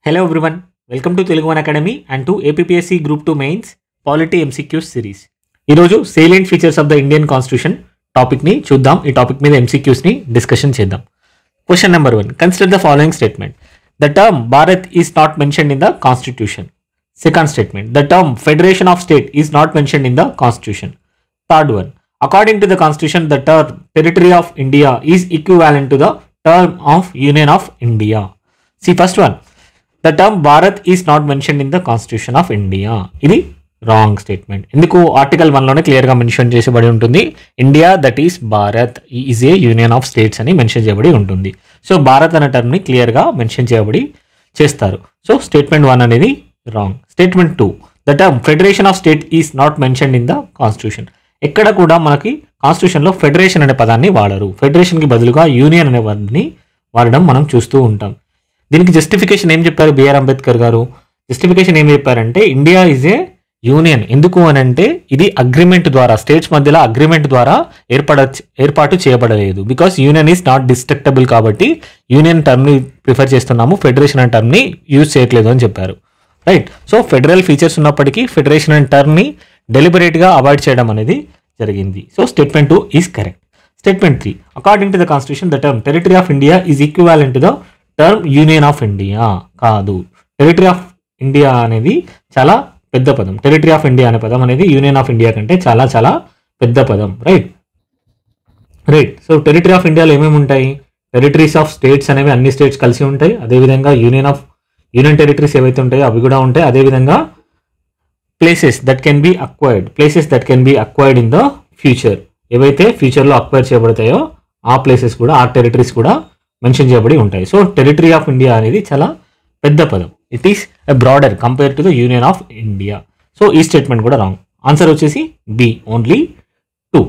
Hello everyone, welcome to Telugu One Academy and to APPSC Group 2 Mains Polity MCQs series. ఈరోజు salient features of the Indian Constitution topic ని చూద్దాం. ఈ topic మీద MCQs ని discussion చేద్దాం. Question number 1. Consider the following statement. The term Bharat is not mentioned in the Constitution. Second statement. The term Federation of State is not mentioned in the Constitution. Third one. According to the Constitution, the term Territory of India is equivalent to the term of Union of India. See first one. The term Bharat is not mentioned in the Constitution of India. ఇది wrong statement. ఎందుకు? Article 1లోనే క్లియర్గా mention చేసేబడి ఉంటుంది. India that is Bharat is A union of states అని mention చేయబడి ఉంటుంది. So Bharat అనే టర్మ్ని క్లియర్గా mention చేయబడి చేస్తారు. సో స్టేట్మెంట్ 1 అనేది wrong. Statement 2. The term federation of state is not mentioned in the constitution. ఎక్కడ కూడా మనకి కాన్స్టిట్యూషన్లో ఫెడరేషన్ అనే పదాన్ని వాడరు. ఫెడరేషన్కి బదులుగా యూనియన్ అనే పదాన్ని వాడడం మనం చూస్తూ ఉంటాం. దీనికి జస్టిఫికేషన్ ఏం చెప్పారు బిఆర్ అంబేద్కర్ గారు? జస్టిఫికేషన్ ఏం చెప్పారంటే ఇండియా ఈజ్ ఏ యూనియన్. ఎందుకు అని అంటే ఇది అగ్రిమెంట్ ద్వారా, స్టేట్స్ మధ్యలో అగ్రిమెంట్ ద్వారా ఏర్పాటు చేయబడలేదు. Because union is not destructible కాబట్టి యూనియన్ టర్మ్ని ప్రిఫర్ చేస్తున్నాము, ఫెడరేషన్ అనే టర్మ్ని యూజ్ చేయట్లేదు అని చెప్పారు. రైట్. సో ఫెడరల్ ఫీచర్స్ ఉన్నప్పటికీ ఫెడరేషన్ అనే టర్మ్ని డెలిబరేట్గా అవాయిడ్ చేయడం అనేది జరిగింది. So statement 2 is correct. Statement 3. According to the constitution the term territory of India is equivalent to the term union of India. కాదు. టెరిటరీ ఆఫ్ ఇండియా అనేది చాలా పెద్ద పదం. టెరిటరీ ఆఫ్ ఇండియా అనే పదం అనేది యూనియన్ ఆఫ్ ఇండియా కంటే చాలా చాలా పెద్ద పదం. రైట్. సో టెరిటరీ ఆఫ్ ఇండియాలో ఏమేమి ఉంటాయి? టెరిటరీస్ ఆఫ్ స్టేట్స్ అనేవి అన్ని స్టేట్స్ కలిసి ఉంటాయి. అదేవిధంగా యూనియన్ టెరిటరీస్ ఏవైతే ఉంటాయో అవి కూడా ఉంటాయి. అదేవిధంగా places that can be acquired in the future, ఏవైతే ఫ్యూచర్లో అక్వైర్ చేయబడతాయో ఆ ప్లేసెస్ కూడా, ఆ టెరిటరీస్ కూడా మెన్షన్ చేయబడి ఉంటాయి. సో టెరిటరీ ఆఫ్ ఇండియా అనేది చాలా పెద్ద పదం. It is a broader compare to the union of India. So ఈ స్టేట్మెంట్ కూడా రాంగ్. ఆన్సర్ వచ్చేసి B, only 2.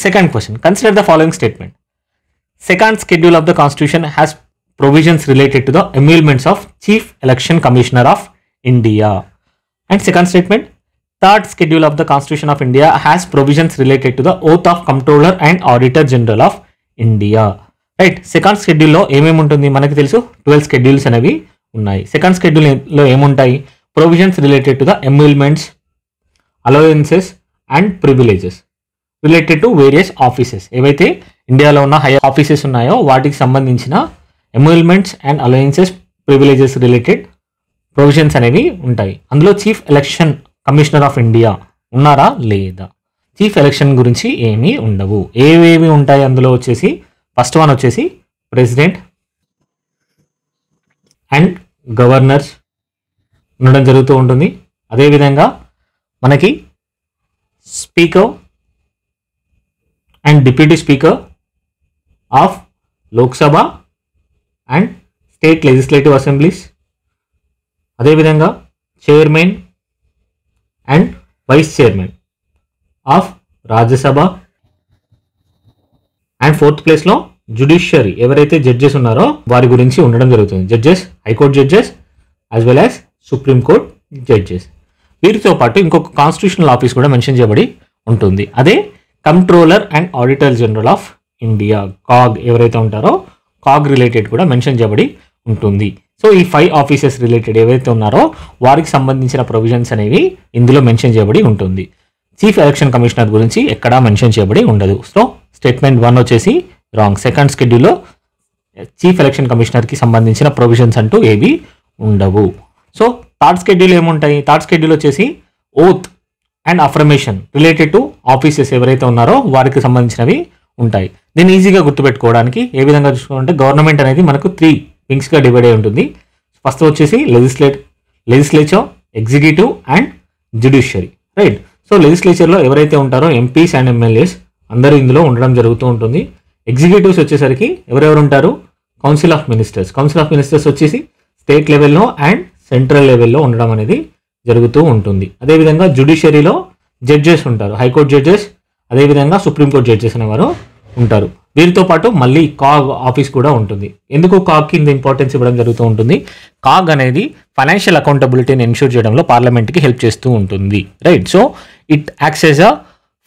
Second question. Consider the following statement. Second schedule of the constitution has provisions related to the emoluments of chief election commissioner of India. And second statement. Third schedule of the constitution of India has provisions related to the oath of controller and auditor general of India. Right. Second షెడ్యూల్లో ఏమేమి ఉంటుంది మనకి తెలుసు. 12 schedules అనేవి ఉన్నాయి. Second షెడ్యూల్లో ఏముంటాయి? Provisions related to the ఎమ్యూల్మెంట్స్, allowances and privileges related to various offices. ఏవైతే ఇండియాలో ఉన్న హై ఆఫీసెస్ ఉన్నాయో వాటికి సంబంధించిన ఎమ్యూల్మెంట్స్ and allowances, privileges related provisions అనేవి ఉంటాయి. అందులో chief election commissioner of India ఉన్నారా లేదా? చీఫ్ ఎలక్షన్ గురించి ఏమీ ఉండవు. ఏవేవి ఉంటాయి అందులో వచ్చేసి ఫస్ట్ వన్ వచ్చేసి ప్రెసిడెంట్ అండ్ గవర్నర్స్ ఉండడం జరుగుతూ ఉంటుంది. అదేవిధంగా మనకి speaker and deputy speaker of Lok Sabha and state legislative assemblies, అదేవిధంగా chairman and vice chairman of Rajya Sabha. And fourth ప్లేస్లో జ్యుడిషియరీ, ఎవరైతే జడ్జెస్ ఉన్నారో వారి గురించి ఉండడం జరుగుతుంది. Judges, high court judges as well as supreme court judges. వీరితో పాటు ఇంకొక కాన్స్టిట్యూషనల్ ఆఫీస్ కూడా మెన్షన్ చేయబడి ఉంటుంది. అదే controller and auditor general of India, CAG. ఎవరైతే ఉంటారో కాగ్ రిలేటెడ్ కూడా మెన్షన్ చేయబడి ఉంటుంది. సో ఈ 5 ఆఫీసెస్ రిలేటెడ్ ఏవైతే ఉన్నారో వారికి సంబంధించిన ప్రొవిజన్స్ అనేవి ఇందులో మెన్షన్ చేయబడి ఉంటుంది. చీఫ్ ఎలక్షన్ కమిషనర్ గురించి ఎక్కడా మెన్షన్ చేయబడి ఉండదు. సో స్టేట్మెంట్ 1 వచ్చేసి రాంగ్. సెకండ్ షెడ్యూల్లో చీఫ్ ఎలక్షన్ కమిషనర్కి సంబంధించిన ప్రొవిజన్స్ అంటూ ఏవి ఉండవు. సో థర్డ్ షెడ్యూల్ ఏముంటాయి? థర్డ్ షెడ్యూల్ వచ్చేసి oath and affirmation related to offices ఎవరైతే ఉన్నారో వారికి సంబంధించినవి ఉంటాయి. దీన్ని ఈజీగా గుర్తుపెట్టుకోవడానికి ఏ విధంగా చూసుకుంటే గవర్నమెంట్ అనేది మనకు 3 వింగ్స్గా డివైడ్ అయి ఉంటుంది. ఫస్ట్ వచ్చేసి legislature, executive and judiciary. Right. So లెజిస్లేచర్లో ఎవరైతే ఉంటారో ఎంపీస్ అండ్ ఎమ్మెల్యేస్ అందరూ ఇందులో ఉండడం జరుగుతూ ఉంటుంది. ఎగ్జిక్యూటివ్స్ వచ్చేసరికి ఎవరెవరు ఉంటారు? కౌన్సిల్ ఆఫ్ మినిస్టర్స్ వచ్చేసి స్టేట్ లెవెల్లో అండ్ సెంట్రల్ లెవెల్లో ఉండడం అనేది జరుగుతూ ఉంటుంది. అదేవిధంగా జ్యుడిషియరీలో జడ్జెస్ ఉంటారు, హైకోర్టు జడ్జెస్, అదేవిధంగా సుప్రీంకోర్టు జడ్జెస్ అనేవారు ఉంటారు. వీరితో పాటు మళ్ళీ కాగ్ ఆఫీస్ కూడా ఉంటుంది. ఎందుకు కాగ్ కింద ఇంపార్టెన్స్ ఇవ్వడం జరుగుతూ ఉంటుంది? కాగ్ అనేది ఫైనాన్షియల్ అకౌంటబిలిటీని ఎన్ష్యూర్ చేయడంలో పార్లమెంట్కి హెల్ప్ చేస్తూ ఉంటుంది. Right. So it acts as a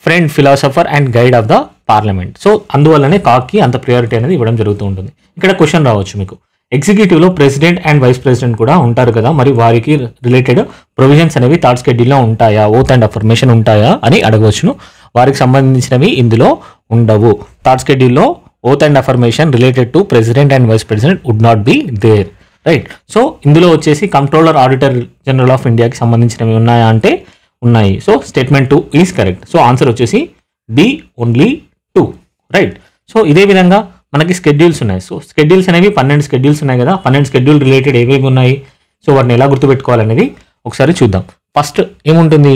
friend, philosopher and guide of the parliament. So అందువల్లనే కాగ్కి అంత ప్రియారిటీ అనేది ఇవ్వడం జరుగుతూ ఉంటుంది. ఇక్కడ క్వశ్చన్ రావచ్చు మీకు, ఎగ్జిక్యూటివ్లో ప్రెసిడెంట్ అండ్ వైస్ ప్రెసిడెంట్ కూడా ఉంటారు కదా, మరి వారికి రిలేటెడ్ ప్రొవిజన్స్ అనేవి థర్డ్ షెడ్యూల్లో ఉంటాయా, ఓత్ అండ్ అఫర్మేషన్ ఉంటాయా అని అడగవచ్చును. వారికి సంబంధించినవి ఇందులో ఉండవు. థర్డ్ షెడ్యూల్లో oath and affirmation related to president and vice president would not be there, right. So ఇందులో వచ్చేసి కంట్రోలర్ ఆడిటర్ జనరల్ ఆఫ్ ఇండియాకి సంబంధించినవి ఉన్నాయా అంటే ఉన్నాయి. So statement 2 is correct. So answer వచ్చేసి బి ఓన్లీ 2, రైట్. సో ఇదే విధంగా మనకి స్కెడ్యూల్స్ ఉన్నాయి. సో స్కెడ్యూల్స్ అనేవి 12 స్కెడ్యూల్స్ ఉన్నాయి కదా, 12 స్కెడ్యూల్ రిలేటెడ్ ఏవేవి ఉన్నాయి, సో వాటిని ఎలా గుర్తుపెట్టుకోవాలనేది ఒకసారి చూద్దాం. ఫస్ట్ ఏముంటుంది,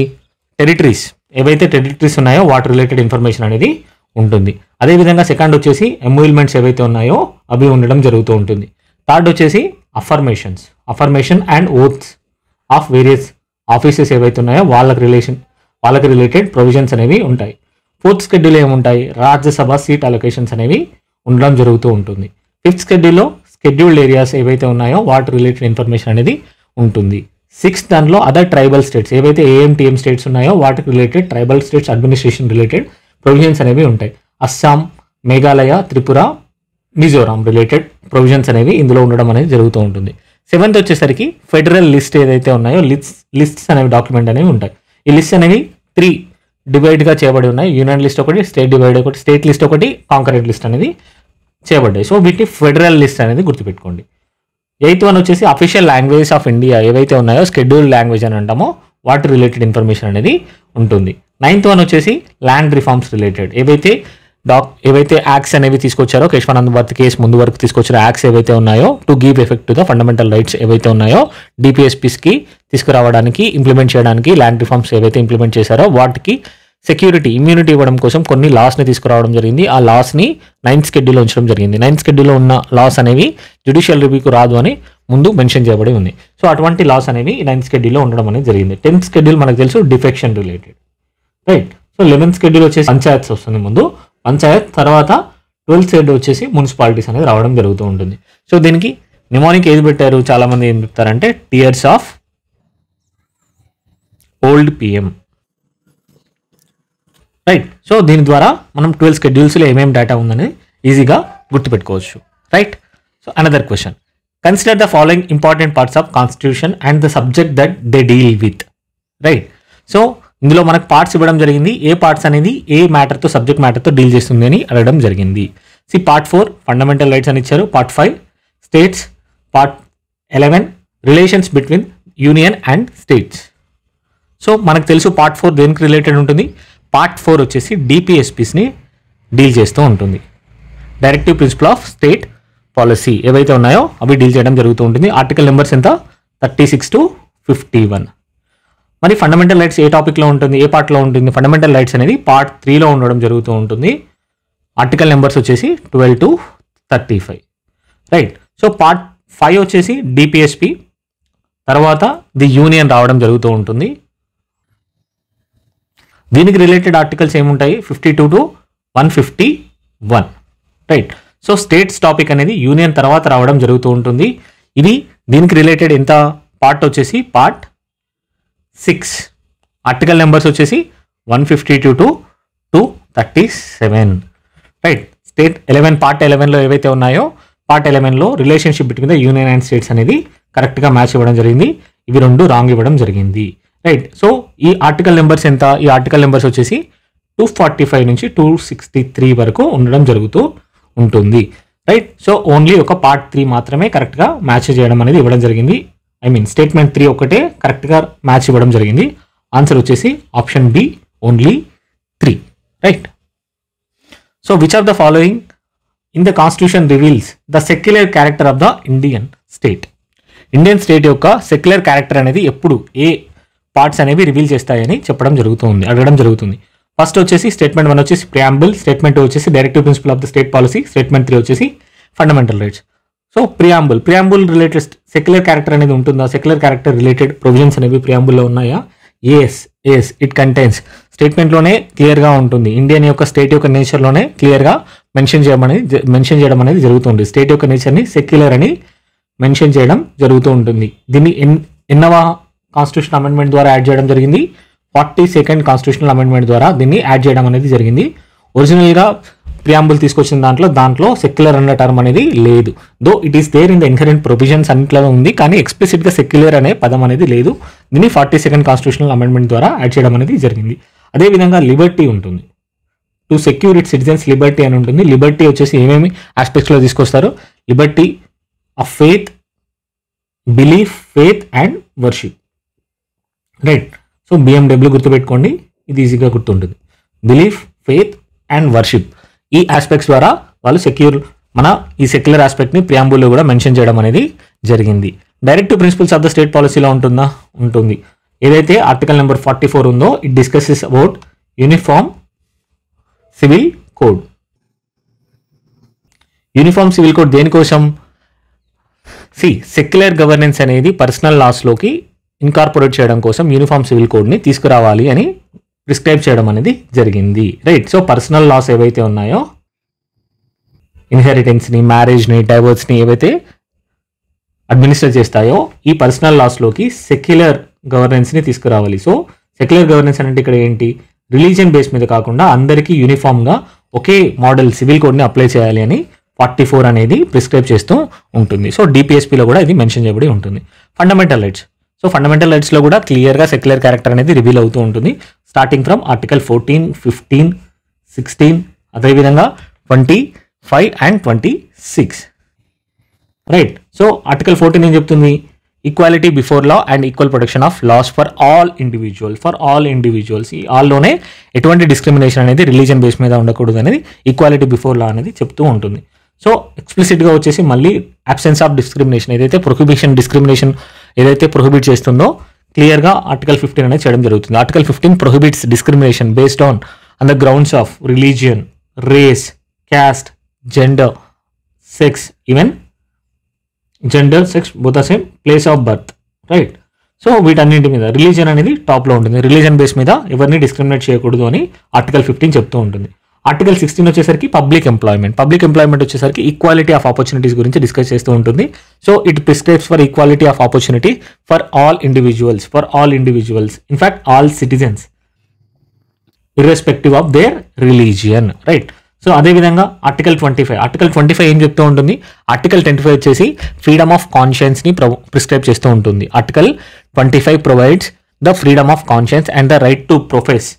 టెరిటరీస్, ఏవైతే టెరిటరీస్ ఉన్నాయో వాటి రిలేటెడ్ ఇన్ఫర్మేషన్ అనేది ఉంటుంది. అదేవిధంగా సెకండ్ వచ్చేసి ఎమ్యూల్మెంట్స్ ఏవైతే ఉన్నాయో అవి ఉండడం జరుగుతూ ఉంటుంది. థర్డ్ వచ్చేసి affirmation and oaths of various offices ఏవైతే ఉన్నాయో వాళ్ళకి రిలేటెడ్ ప్రొవిజన్స్ అనేవి ఉంటాయి. ఫోర్త్ షెడ్యూల్ ఏముంటాయి, రాజ్యసభ సీట్ అలొకేషన్స్ అనేవి ఉండడం జరుగుతూ ఉంటుంది. ఫిఫ్త్ షెడ్యూల్లో షెడ్యూల్డ్ ఏరియాస్ ఏవైతే ఉన్నాయో వాటి రిలేటెడ్ ఇన్ఫర్మేషన్ అనేది ఉంటుంది. సిక్స్త్ దానిలో అదర్ ట్రైబల్ స్టేట్స్, ఏవైతే ఏఎంటీఎం స్టేట్స్ ఉన్నాయో వాటికి related tribal states administration related provisions అనేవి ఉంటాయి. అస్సాం, మేఘాలయ, త్రిపుర, మిజోరాం రిలేటెడ్ ప్రొవిజన్స్ అనేవి ఇందులో ఉండడం అనేది జరుగుతూ ఉంటుంది. సెవెంత్ వచ్చేసరికి ఫెడరల్ లిస్ట్ ఏదైతే ఉన్నాయో లిస్ట్స్ అనేవి డాక్యుమెంట్ అనేవి ఉంటాయి. ఈ లిస్ట్ అనేవి 3 డివైడ్గా చేయబడి ఉన్నాయి. యూనియన్ లిస్ట్ ఒకటి, స్టేట్ డివైడ్ ఒకటి, స్టేట్ లిస్ట్ ఒకటి, కాంకరెంట్ లిస్ట్ అనేది చేయబడ్డాయి. సో వీటిని ఫెడరల్ లిస్ట్ అనేది గుర్తుపెట్టుకోండి. 8th వన్ వచ్చేసి అఫీషియల్ లాంగ్వేజెస్ ఆఫ్ ఇండియా ఏవైతే ఉన్నాయో షెడ్యూల్డ్ లాంగ్వేజ్ అని అంటామో వాటి రిలేటెడ్ ఇన్ఫర్మేషన్ అనేది ఉంటుంది. 9th వన్ వచ్చేసి ల్యాండ్ రిఫార్మ్స్ రిలేటెడ్ ఏవైతే యాక్ట్స్ అనేవి తీసుకొచ్చారో కేశవానంద్ భారత్ కేసు ముందు వరకు తీసుకొచ్చిన యాక్ట్స్ ఏవైతే ఉన్నాయో to give effect to the fundamental rights ఏవైతే ఉన్నాయో డిపిఎస్పీస్కి తీసుకురావడానికి ఇంప్లిమెంట్ చేయడానికి ల్యాండ్ రిఫార్మ్స్ ఏవైతే ఇంప్లిమెంట్ చేశారో వాటికి సెక్యూరిటీ ఇమ్యూనిటీ ఇవ్వడం కోసం కొన్ని లాస్ని తీసుకురావడం జరిగింది. ఆ లాస్ని 9th షెడ్యూల్లో ఉంచడం జరిగింది. 9th షెడ్యూల్లో ఉన్న లాస్ అనేవి జ్యుడిషియల్ రివ్యూకు రాదు అని ముందు మెన్షన్ చేయబడి ఉంది. సో అటువంటి లాస్ అనేవి 9th షెడ్యూల్లో ఉండడం అనేది జరిగింది. 10th షెడ్యూల్ మనకు తెలుసు defection related, right. So 11th schedule వచ్చేసి పంచాయత్స్ వస్తుంది ముందు, పంచాయత్ తర్వాత 12th షెడ్యూల్ వచ్చేసి మున్సిపాలిటీస్ అనేది రావడం జరుగుతూ ఉంటుంది. సో దీనికి నిమోనిక్ ఏది పెట్టారు, చాలా మంది ఏం చెప్తారంటే tears of old PM, right. So దీని ద్వారా మనం 12 షెడ్యూల్స్లో ఏమేమి డేటా ఉందని ఈజీగా గుర్తుపెట్టుకోవచ్చు, right. So another question, consider the following important parts of constitution and the subject that they deal with, right. So ఇందులో మనకు పార్ట్స్ ఇవ్వడం జరిగింది. ఏ పార్ట్స్ అనేది ఏ మ్యాటర్తో సబ్జెక్ట్ మ్యాటర్తో డీల్ చేస్తుంది అని అడగడం జరిగింది. పార్ట్ 4 ఫండమెంటల్ రైట్స్ అని ఇచ్చారు, part 5 states, part 11 relations between union and states. So మనకు తెలుసు పార్ట్ 4 దేనికి రిలేటెడ్ ఉంటుంది, పార్ట్ 4 వచ్చేసి డిపిఎస్పీస్ని డీల్ చేస్తూ ఉంటుంది. Directive principle of state policy ఏవైతే ఉన్నాయో అవి డీల్ చేయడం జరుగుతూ ఉంటుంది. ఆర్టికల్ నెంబర్స్ ఎంత 36 to 51. మరి ఫండమెంటల్ రైట్స్ ఏ టాపిక్లో ఉంటుంది, ఏ పార్ట్లో ఉంటుంది, ఫండమెంటల్ రైట్స్ అనేది పార్ట్ 3లో ఉండడం జరుగుతూ ఉంటుంది. ఆర్టికల్ నెంబర్స్ వచ్చేసి 12 to 35, రైట్. సో పార్ట్ 5 వచ్చేసి డిపిఎస్పి, తర్వాత ది యూనియన్ రావడం జరుగుతూ ఉంటుంది. దీనికి రిలేటెడ్ ఆర్టికల్స్ ఏముంటాయి 52 to 151, right. So states topic అనేది యూనియన్ తర్వాత రావడం జరుగుతూ ఉంటుంది. ఇది దీనికి రిలేటెడ్ ఎంత పార్ట్ వచ్చేసి పార్ట్ 6, ఆర్టికల్ నెంబర్స్ వచ్చేసి 152 to 237, రైట్. స్టేట్ 11 పార్ట్ 11లో ఏవైతే ఉన్నాయో పార్ట్ 11లో relationship between the union and states అనేది కరెక్ట్గా మ్యాచ్ ఇవ్వడం జరిగింది. ఇవి 2 రాంగ్ ఇవ్వడం జరిగింది, రైట్. సో ఈ ఆర్టికల్ నెంబర్స్ ఎంత, ఈ ఆర్టికల్ నెంబర్స్ వచ్చేసి 245 నుంచి 263 వరకు ఉండడం జరుగుతూ ఉంటుంది, రైట్. సో ఓన్లీ ఒక పార్ట్ 3 మాత్రమే కరెక్ట్గా మ్యాచ్ చేయడం అనేది ఇవ్వడం జరిగింది. స్టేట్మెంట్ 3 ఒకటే కరెక్ట్గా మ్యాచ్ ఇవ్వడం జరిగింది. ఆన్సర్ వచ్చేసి option B only 3, right. So which of the following in the constitution reveals the secular character of the Indian state. Indian state యొక్క సెక్యులర్ క్యారెక్టర్ అనేది ఎప్పుడు ఏ పార్ట్స్ అనేవి రివీల్ చేస్తాయని అడగడం జరుగుతుంది. ఫస్ట్ వచ్చేసి స్టేట్మెంట్ 1 వచ్చేసి ప్రియాంబుల్, స్టేట్మెంట్ 2 వచ్చేసి directive principle of the state policy, statement 3 వచ్చేసి fundamental rights. So preamble related secular character అనేది ఉంటుందా, సెక్యులర్ క్యారెక్టర్ రిలేటెడ్ ప్రొవిజన్స్ అనేవి ప్రియాంబుల్లో ఉన్నాయా? Yes it contains. స్టేట్మెంట్లోనే క్లియర్గా ఉంటుంది, ఇండియన్ యొక్క స్టేట్ యొక్క నేచర్లోనే క్లియర్గా మెన్షన్ చేయడం అనేది జరుగుతుంది. స్టేట్ యొక్క నేచర్ని సెక్యులర్ అని మెన్షన్ చేయడం జరుగుతూ ఉంటుంది. దీన్ని ఎన్నవ కాన్స్టిట్యూషన్ అమెండ్మెంట్ ద్వారా యాడ్ చేయడం జరిగింది, 42nd కాన్స్టిట్యూషనల్ అమెండ్మెంట్ ద్వారా దీన్ని యాడ్ చేయడం అనేది జరిగింది. ఒరిజినల్గా ప్రియాంబుల్ తీసుకొచ్చిన దాంట్లో సెక్యులర్ అన్న టర్మ్ అనేది లేదు. Though it is there in the inherent provisions అన్నిట్లో ఉంది, కానీ ఎక్స్ప్లిసిట్గా సెక్యులర్ అనే పదం అనేది లేదు. దీన్ని 42nd కాన్స్టిట్యూషనల్ అమెండ్మెంట్ ద్వారా యాడ్ చేయడం అనేది జరిగింది. అదేవిధంగా లిబర్టీ ఉంటుంది, to secure it citizens Liberty అని ఉంటుంది. లిబర్టీ వచ్చేసి ఏమేమి ఆస్పెక్ట్స్లో తీసుకొస్తారు? Liberty of faith, belief, faith and worship. Right. So BMW గుర్తుపెట్టుకోండి, ఇది ఈజీగా గుర్తుంటుంది. బిలీఫ్, ఫెయిత్ అండ్ వర్షిప్, ఈ ఆస్పెక్ట్స్ ద్వారా వాళ్ళు ఈ సెక్యులర్ ఆస్పెక్ట్ని ప్రియాంబుల్లో కూడా మెన్షన్ చేయడం అనేది జరిగింది. Directive principles of the state పాలసీలో ఉంటుంది. ఏదైతే ఆర్టికల్ నెంబర్ 44 ఉందో, it discusses about uniform civil code. Uniform civil code దేనికోసం? సెక్యులర్ గవర్నెన్స్ అనేది పర్సనల్ లాస్లోకి ఇన్కార్పొరేట్ చేయడం కోసం యూనిఫామ్ సివిల్ కోడ్ని తీసుకురావాలి అని ప్రిస్క్రైబ్ చేయడం అనేది జరిగింది. రైట్. సో పర్సనల్ లాస్ ఏవైతే ఉన్నాయో, ఇన్హెరిటెన్స్ని, మ్యారేజ్ని, డైవర్స్ని ఏవైతే అడ్మినిస్టర్ చేస్తాయో, ఈ పర్సనల్ లాస్లోకి సెక్యులర్ గవర్నెన్స్ని తీసుకురావాలి. సో సెక్యులర్ గవర్నెన్స్ అంటే ఇక్కడ ఏంటి? రిలీజియన్ బేస్ మీద కాకుండా అందరికీ యూనిఫామ్గా ఒకే మోడల్ సివిల్ కోడ్ని అప్లై చేయాలి అని 44 అనేది ప్రిస్క్రైబ్ చేస్తూ ఉంటుంది. సో DPSPలో కూడా ఇది మెన్షన్ చేయబడి ఉంటుంది. Fundamental rights. సో ఫండమెంటల్ రైట్స్లో కూడా క్లియర్గా సెక్యులర్ క్యారెక్టర్ అనేది రివీల్ అవుతూ ఉంటుంది, స్టార్టింగ్ ఫ్రమ్ ఆర్టికల్ 14, 15, 16, అదేవిధంగా 25 అండ్ 26. రైట్. సో ఆర్టికల్ 14 ఏం చెప్తుంది? Equality before law and equal protection of laws for all individuals. ఈ ఆల్లోనే ఎటువంటి డిస్క్రిమినేషన్ అనేది రిలీజియన్ బేస్ మీద ఉండకూడదు అనేది ఈక్వాలిటీ బిఫోర్ లా అనేది చెప్తూ ఉంటుంది. సో ఎక్స్ప్లిసిట్గా వచ్చేసి మళ్ళీ అబ్సెన్స్ ఆఫ్ డిస్క్రిమినేషన్ ఏదైతే డిస్క్రిమినేషన్ ఏదైతే ప్రొహిబిట్ చేస్తుందో క్లియర్గా ఆర్టికల్ 15 అనేది చేయడం జరుగుతుంది. Article 15 prohibits discrimination based on the grounds of religion, race, caste, gender, sex, even gender, sex both are same, place of birth. Right. So వీటన్నింటి మీద రిలీజియన్ అనేది టాప్లో ఉంటుంది. రిలీజియన్ బేస్ మీద ఎవరిని డిస్క్రిమినేట్ చేయకూడదు అని ఆర్టికల్ 15 చెప్తూ ఉంటుంది. ఆర్టికల్ 16 వచ్చేసరికి పబ్లిక్ ఎంప్లాయ్మెంట్ వచ్చేసరికి ఈక్వాలిటీ ఆఫ్ ఆపర్చునిటీస్ గురించి డిస్కస్ చేస్తూ ఉంటుంది. So it prescribes for equality of opportunity for all individuals, in fact all citizens irrespective of their religion. Right. So అదేవిధంగా ఆర్టికల్ 25 ఏం చెప్తూ ఉంటుంది? ఆర్టికల్ 25 వచ్చేసి ఫ్రీడమ్ ఆఫ్ కాన్షియన్స్ని ప్రిస్క్రైబ్ చేస్తూ ఉంటుంది. Article 25 provides the freedom of conscience and the right to profess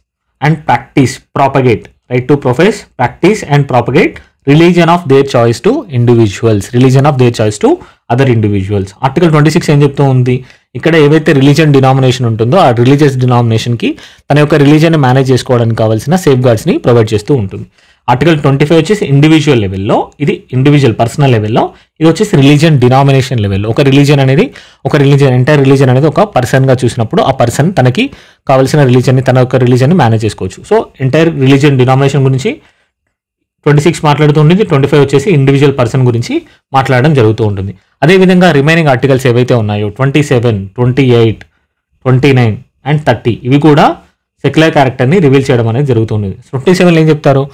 and practice, propagate religion of their choice to other individuals. Article 26 ఏం చెప్తూ ఉంది? ఇక్కడ ఏవైతే రిలీజియన్ డినామినేషన్ ఉంటుందో ఆ రిలీజియస్ డినామినేషన్కి తన యొక్క రిలీజియన్ మేనేజ్ చేసుకోవడానికి కావాల్సిన సేఫ్ గార్డ్స్ని ప్రొవైడ్ చేస్తూ ఉంటుంది. ఆర్టికల్ 25 వచ్చేసి ఇండివిజువల్ లెవెల్లో, ఇది ఇండివిజువల్ పర్సనల్ లెవెల్లో, ఇది వచ్చేసి రిలీజియన్ డినామినేషన్ లెవెల్లో. ఒక రిలీజియన్ ఎంటైర్ రిలీజియన్ అనేది ఒక పర్సన్గా చూసినప్పుడు ఆ పర్సన్ తనకి కావాల్సిన రిలీజియన్ని, తన యొక్క రిలీజియన్ని మేనేజ్ చేసుకోవచ్చు. సో ఎంటైర్ రిలీజియన్ డినామినేషన్ గురించి 26 మాట్లాడుతూ ఉంటుంది. 25 వచ్చేసి ఇండివిజువల్ పర్సన్ గురించి మాట్లాడడం జరుగుతూ ఉంటుంది. అదేవిధంగా రిమైనింగ్ ఆర్టికల్స్ ఏవైతే ఉన్నాయో 27, 28, 29 అండ్ 30 ఇవి కూడా సెక్యులర్ క్యారెక్టర్ని రివీల్ చేయడం అనేది జరుగుతుంది. 27 ఏం చెప్తారు?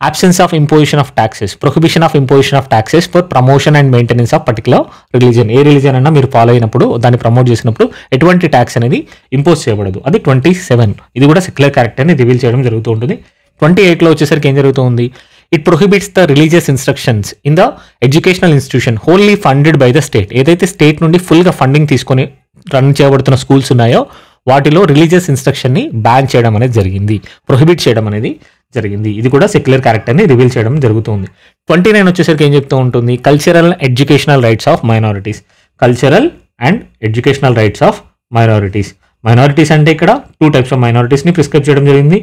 absence of imposition of taxes, prohibition of imposition of taxes for promotion and maintenance of particular religion. A religion అన్నా మీరు ఫాలో అయినప్పుడు, దాన్ని ప్రమోట్ చేసినప్పుడు ఎటువంటి ట్యాక్స్ అనేది ఇంపోజ్ చేయబడదు. అది 27. ఇది కూడా సెక్యులర్ క్యారెక్టర్ని రివీల్ చేయడం జరుగుతూ ఉంటుంది. 28లో వచ్చేసరికి ఏం జరుగుతుంది? It prohibits the religious instructions in the educational institution wholly funded by the state. ఏదైతే స్టేట్ నుండి ఫుల్గా ఫండింగ్ తీసుకొని రన్ చేయబడుతున్న స్కూల్స్ ఉన్నాయో వాటిలో రిలీజియస్ ఇన్స్ట్రక్షన్ని బ్యాన్ చేయడం అనేది జరిగింది, ప్రొహిబిట్ చేయడం అనేది జరిగింది. ఇది కూడా సెక్యులర్ క్యారెక్టర్ని రివీల్ చేయడం జరుగుతుంది. 29 వచ్చేసరికి ఏం చెప్తూ ఉంటుంది? Cultural educational rights of minorities. Minorities అంటే ఇక్కడ 2 types ఆఫ్ మైనారిటీస్ని ప్రిస్క్రైబ్ చేయడం జరిగింది.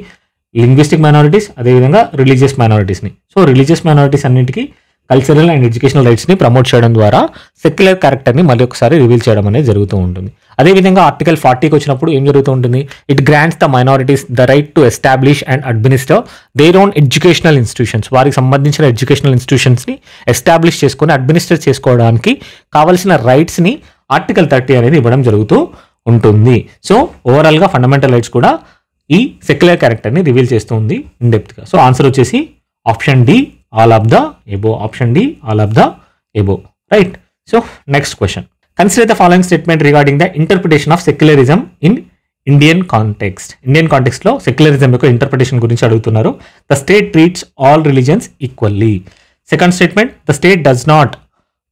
లింగ్విస్టిక్ మైనారిటీస్, అదేవిధంగా రిలీజియస్ మైనారిటీస్ని. సో రిలీజియస్ మైనారిటీస్ అన్నింటికి కల్చరల్ అండ్ ఎడ్యుకేషనల్ రైట్స్ని ప్రమోట్ చేయడం ద్వారా సెక్యులర్ క్యారెక్టర్ని మళ్ళీ ఒకసారి రివీల్ చేయడం అనేది జరుగుతూ ఉంటుంది. అదేవిధంగా ఆర్టికల్ 40కి వచ్చినప్పుడు ఏం జరుగుతూ ఉంటుంది? It grants the minorities the right to establish and administer their own educational institutions. వారికి సంబంధించిన ఎడ్యుకేషనల్ ఇన్స్టిట్యూషన్స్ని ఎస్టాబ్లిష్ చేసుకొని అడ్మినిస్టర్ చేసుకోవడానికి కావాల్సిన రైట్స్ని ఆర్టికల్ 30 అనేది ఇవ్వడం జరుగుతూ ఉంటుంది. సో ఓవరాల్గా ఫండమెంటల్ రైట్స్ కూడా ఈ సెక్యులర్ క్యారెక్టర్ని రివీల్ చేస్తూ ఉంది ఇన్ డెప్త్గా. సో ఆన్సర్ వచ్చేసి option D, all of the above. Right. So next question. Consider the following statement regarding the interpretation of secularism in Indian కాంటెక్స్ట్లో సెక్యులరిజం యొక్క ఇంటర్ప్రిటేషన్ గురించి అడుగుతున్నారు. The state treats all religions equally. Second statement, the state does not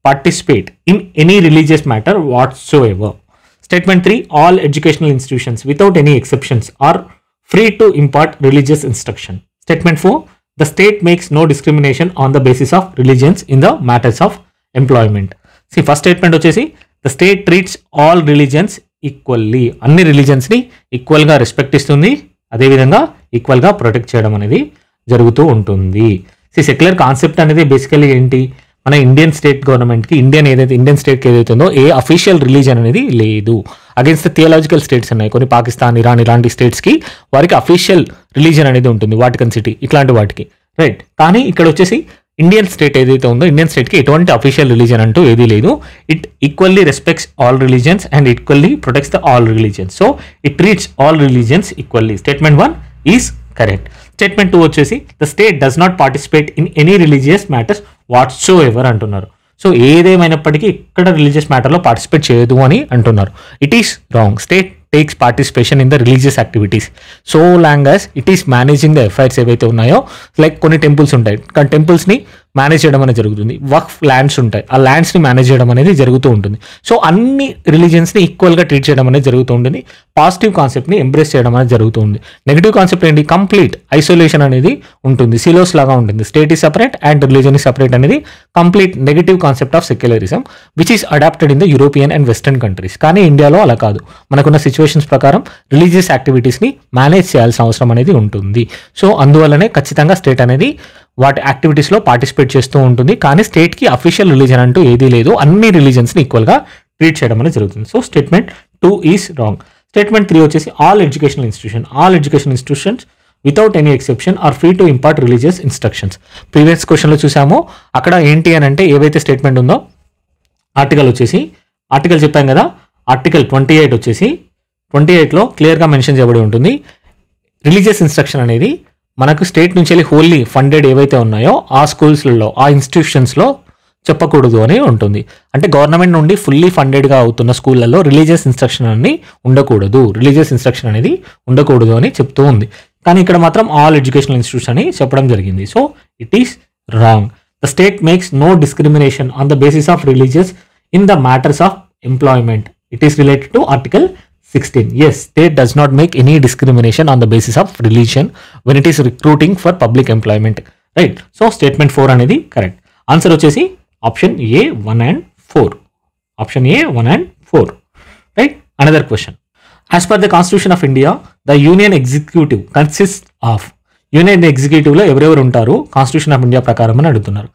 participate in any religious matter whatsoever. Statement 3, all educational institutions without any exceptions are free to impart religious instruction. Statement 4, the state makes no discrimination on the basis of religions in the matters of employment. See, first statement వచ్చేసి the state treats all religions equally. అన్ని religions ని equal గా respect ఇస్తుంది, అదేవిధంగా equal గా protect చేయడం అనేది జరుగుతూ ఉంటుంది. సెక్యులర్ కాన్సెప్ట్ అనేది బేసికలీ ఏంటి, మన ఇండియన్ స్టేట్ గవర్నమెంట్కి ఇండియన్ స్టేట్కి ఏదైతే ఉందో ఏ అఫీషియల్ రిలీజన్ అనేది లేదు. అగేన్స్ట్ థియాలజికల్ స్టేట్స్ ఉన్నాయి కొన్ని, పాకిస్తాన్, ఇరాన్ ఇలాంటి స్టేట్స్కి వారికి అఫీషియల్ రిలీజన్ అనేది ఉంటుంది, వాటికన్ సిటీ ఇట్లాంటి వాటికి, రైట్. కానీ ఇక్కడ వచ్చేసి ఇండియన్ స్టేట్ ఏదైతే ఉందో ఇండియన్ స్టేట్కి ఎటువంటి అఫీషియల్ రిలీజన్ అంటూ ఏదీ లేదు. It equally respects all religions and equally protects the all religions. So it treats all religions equally. Statement 1 is correct. Statement 2 వచ్చేసి the state does not participate in any religious matters whatsoever అంటున్నారు. So ఏదేమైనప్పటికీ ఇక్కడ religious మ్యాటర్లో participate చేయదు అని అంటున్నారు. It is wrong. State takes participation in the religious activities so long as it is managing the affairs ఏవైతే ఉన్నాయో, like కొన్ని టెంపుల్స్ ఉంటాయి, కానీ టెంపుల్స్ని మేనేజ్ చేయడం అనేది జరుగుతుంది. వక్ఫ్ ల్యాండ్స్ ఉంటాయి, ఆ ల్యాండ్స్ని మేనేజ్ చేయడం అనేది జరుగుతూ ఉంటుంది. సో అన్ని రిలీజియన్స్ని ఈక్వల్గా ట్రీట్ చేయడం అనేది జరుగుతూ ఉంటుంది. పాజిటివ్ కాన్సెప్ట్ని ఎంబ్రేస్ చేయడం అనేది జరుగుతుంది. నెగిటివ్ కాన్సెప్ట్ ఏంటి, కంప్లీట్ ఐసోలేషన్ అనేది ఉంటుంది, సిలోస్ లాగా ఉంటుంది. State is separate and religion is separate అనేది complete negative concept of secularism which is adopted in the European and western countries. కానీ ఇండియాలో అలా కాదు. మనకున్న సిచ్యువేషన్స్ ప్రకారం రిలీజియస్ యాక్టివిటీస్ని మేనేజ్ చేయాల్సిన అవసరం అనేది ఉంటుంది. సో అందువల్లనే ఖచ్చితంగా స్టేట్ అనేది వాటి యాక్టివిటీస్లో పార్టిసిపేట్ చేస్తూ ఉంటుంది. కానీ స్టేట్కి అఫీషియల్ రిలీజన్ అంటూ ఏదీ లేదు, అన్ని రిలీజన్స్ని ఈక్వల్గా ట్రీట్ చేయడం అనేది జరుగుతుంది. So statement 2 is wrong. Statement 3 వచ్చేసి all educational institutions without any exception are free to impart religious instructions. Previous క్వశ్చన్లో చూసాము, అక్కడ ఏంటి అని అంటే ఏవైతే స్టేట్మెంట్ ఉందో ఆర్టికల్ చెప్పాం కదా, ఆర్టికల్ 28 వచ్చేసి 28లో క్లియర్గా మెన్షన్ చేయబడి ఉంటుంది. రిలీజియస్ ఇన్స్ట్రక్షన్ అనేది మనకు స్టేట్ నుంచి వెళ్ళి హోల్లీ ఫండెడ్ ఏవైతే ఉన్నాయో ఆ స్కూల్స్లలో ఆ ఇన్స్టిట్యూషన్స్లో చెప్పకూడదు అని ఉంటుంది. అంటే గవర్నమెంట్ నుండి ఫుల్లీ ఫండెడ్గా అవుతున్న స్కూళ్ళల్లో రిలీజియస్ ఇన్స్ట్రక్షన్ అనేది ఉండకూడదు అని చెప్తూ ఉంది. కానీ ఇక్కడ మాత్రం ఆల్ ఎడ్యుకేషనల్ ఇన్స్టిట్యూట్స్ అని చెప్పడం జరిగింది. So it is wrong. The state makes no discrimination on the basis of religious in the matters of employment. It is related to article 16. Yes, state does not make any discrimination on the basis of religion when it is recruiting for public employment. Right? So statement 4 అనేది correct. Answer వచ్చేసి option A 1 and 4. Option A 1 and 4. Right? Another question. As per the Constitution of India, the Union Executive consists of Union Executive లో ఎవరెవరు ఉంటారు Constitution of India ప్రకారం అని అడుగుతున్నారు.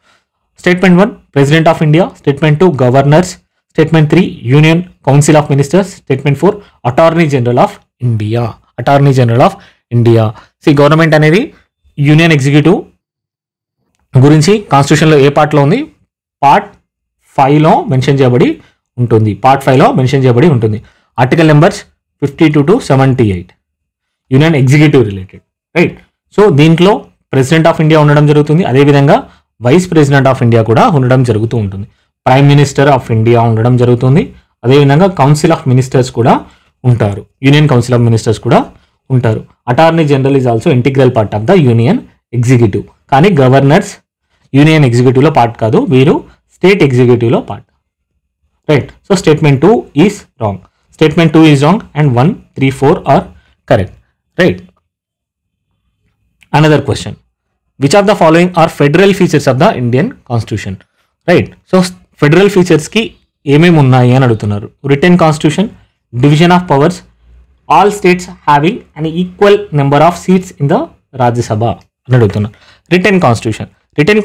Statement 1 President of India. Statement 2 Governors. Statement 3 Union Council of Ministers. Statement 4 Attorney General of India. See, government అనేది union executive గురించి కాన్స్టిట్యూషన్లో ఏ పార్ట్లో ఉంది, పార్ట్ 5లో మెన్షన్ చేయబడి ఉంటుంది. Article numbers 52 to 78 union executive related, right. So దీంట్లో ప్రెసిడెంట్ ఆఫ్ ఇండియా ఉండడం జరుగుతుంది, అదేవిధంగా వైస్ ప్రెసిడెంట్ ఆఫ్ ఇండియా కూడా ఉండడం జరుగుతూ ఉంటుంది. ప్రైమ్ మినిస్టర్ ఆఫ్ ఇండియా ఉండడం జరుగుతుంది, అదేవిధంగా కౌన్సిల్ ఆఫ్ మినిస్టర్స్ కూడా ఉంటారు, యూనియన్ కౌన్సిల్ ఆఫ్ మినిస్టర్స్ కూడా ఉంటారు. Attorney general is also integral part of the union executive. కానీ గవర్నర్స్ యూనియన్ ఎగ్జిక్యూటివ్లో పార్ట్ కాదు, వీరు స్టేట్ ఎగ్జిక్యూటివ్లో part, right. So statement 2 is wrong. Statement 2 is wrong and 1, 3, 4 are correct, right. Another question. Which of the following are federal features of the Indian Constitution? Right. So federal features ki ఏమేమి ఉన్నాయి అని అడుగుతున్నారు. Written constitution, division of powers, all states having an equal number of seats in the Rajya Sabha అని అడుగుతున్నారు. Written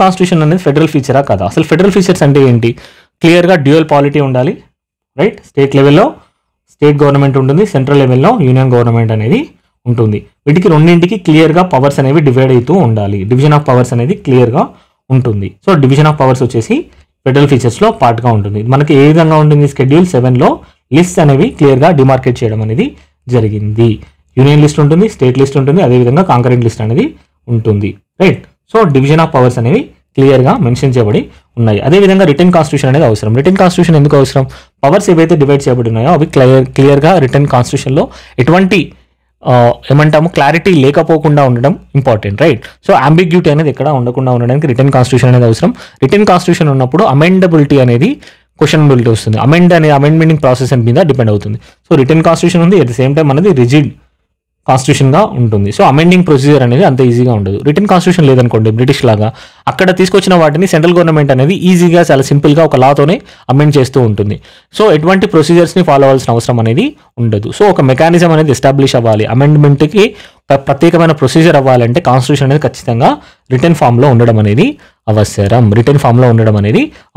constitution అనేది federal ఫీచరా కదా? అసలు federal features అంటే ఏంటి? క్లియర్గా డ్యూయల్ పాలిటీ ఉండాలి, రైట్. స్టేట్ లెవెల్లో స్టేట్ గవర్నమెంట్ ఉంటుంది, సెంట్రల్ లెవెల్లో యూనియన్ గవర్నమెంట్ అనేది ఉంటుంది. వీటికి రెండింటికి క్లియర్గా పవర్స్ అనేవి డివైడ్ అవుతూ ఉండాలి. డివిజన్ ఆఫ్ పవర్స్ అనేది క్లియర్గా ఉంటుంది. సో డివిజన్ ఆఫ్ పవర్స్ వచ్చేసి ఫెడరల్ ఫీచర్స్లో పార్ట్గా ఉంటుంది. మనకి ఏ విధంగా ఉంటుంది? షెడ్యూల్ 7లో లిస్ట్ అనేవి క్లియర్గా డిమార్కేట్ చేయడం అనేది జరిగింది. యూనియన్ లిస్ట్ ఉంటుంది, స్టేట్ లిస్ట్ ఉంటుంది, అదేవిధంగా కాంకరెంట్ లిస్ట్ అనేది ఉంటుంది, right. So division of powers అనేవి క్లియర్గా మెన్షన్ చేయబడి ఉన్నాయి. అదేవిధంగా రిటెన్ కాన్స్టిట్యూషన్ అనేది అవసరం. రిటెన్ కాన్స్టిట్యూషన్ ఎందుకు అవసరం? పవర్స్ ఏవైతే డివైడ్ చేయబడి ఉన్నాయో అవి క్లియర్గా రిటర్న్ కాన్స్టిట్యూషన్లో ఎటువంటి ఏమంటాము క్లారిటీ లేకపోకుండా ఉండడం ఇంపార్టెంట్, రైట్. సో అంబిగ్యూటీ అనేది ఎక్కడ ఉండకుండా ఉండడానికి రిటర్న్ కాన్స్టిట్యూషన్ అనేది అవసరం. రిటర్న్ కాన్స్టిట్యూషన్ ఉన్నప్పుడు అమెండబిలిటీ అనేది క్వశ్చనబిలిటీ వస్తుంది. అమెండ్మెంటింగ్ ప్రాసెస్ మీద డిపెండ్ అవుతుంది. సో రిటర్న్ కాన్స్టిట్యూషన్ ఉంది, అట్ ద సేమ్ టైం అనేది రిజిడ్ కాన్స్టిట్యూషన్గా ఉంటుంది. సో అమెండింగ్ ప్రొసీజర్ అనేది అంత ఈజీగా ఉండదు. రిటర్న్ కాన్స్టిట్యూషన్ లేదనుకోండి బ్రిటిష్ లాగా, అక్కడ తీసుకొచ్చిన వాటిని సెంట్రల్ గవర్నమెంట్ అనేది ఈజీగా చాలా సింపుల్గా ఒక లాతోనే అమెండ్ చేస్తూ ఉంటుంది. సో ఎటువంటి ప్రొసీజర్స్ని ఫాలో అవ్వాల్సిన అవసరం అనేది ఉండదు. సో ఒక మెకానిజం అనేది ఎస్టాబ్లిష్ అవ్వాలి, అమెండ్మెంట్కి ప్రత్యేకమైన ప్రొసీజర్ అవ్వాలంటే కాన్స్టిట్యూషన్ అనేది ఖచ్చితంగా రిటర్న్ ఫామ్లో ఉండడం అనేది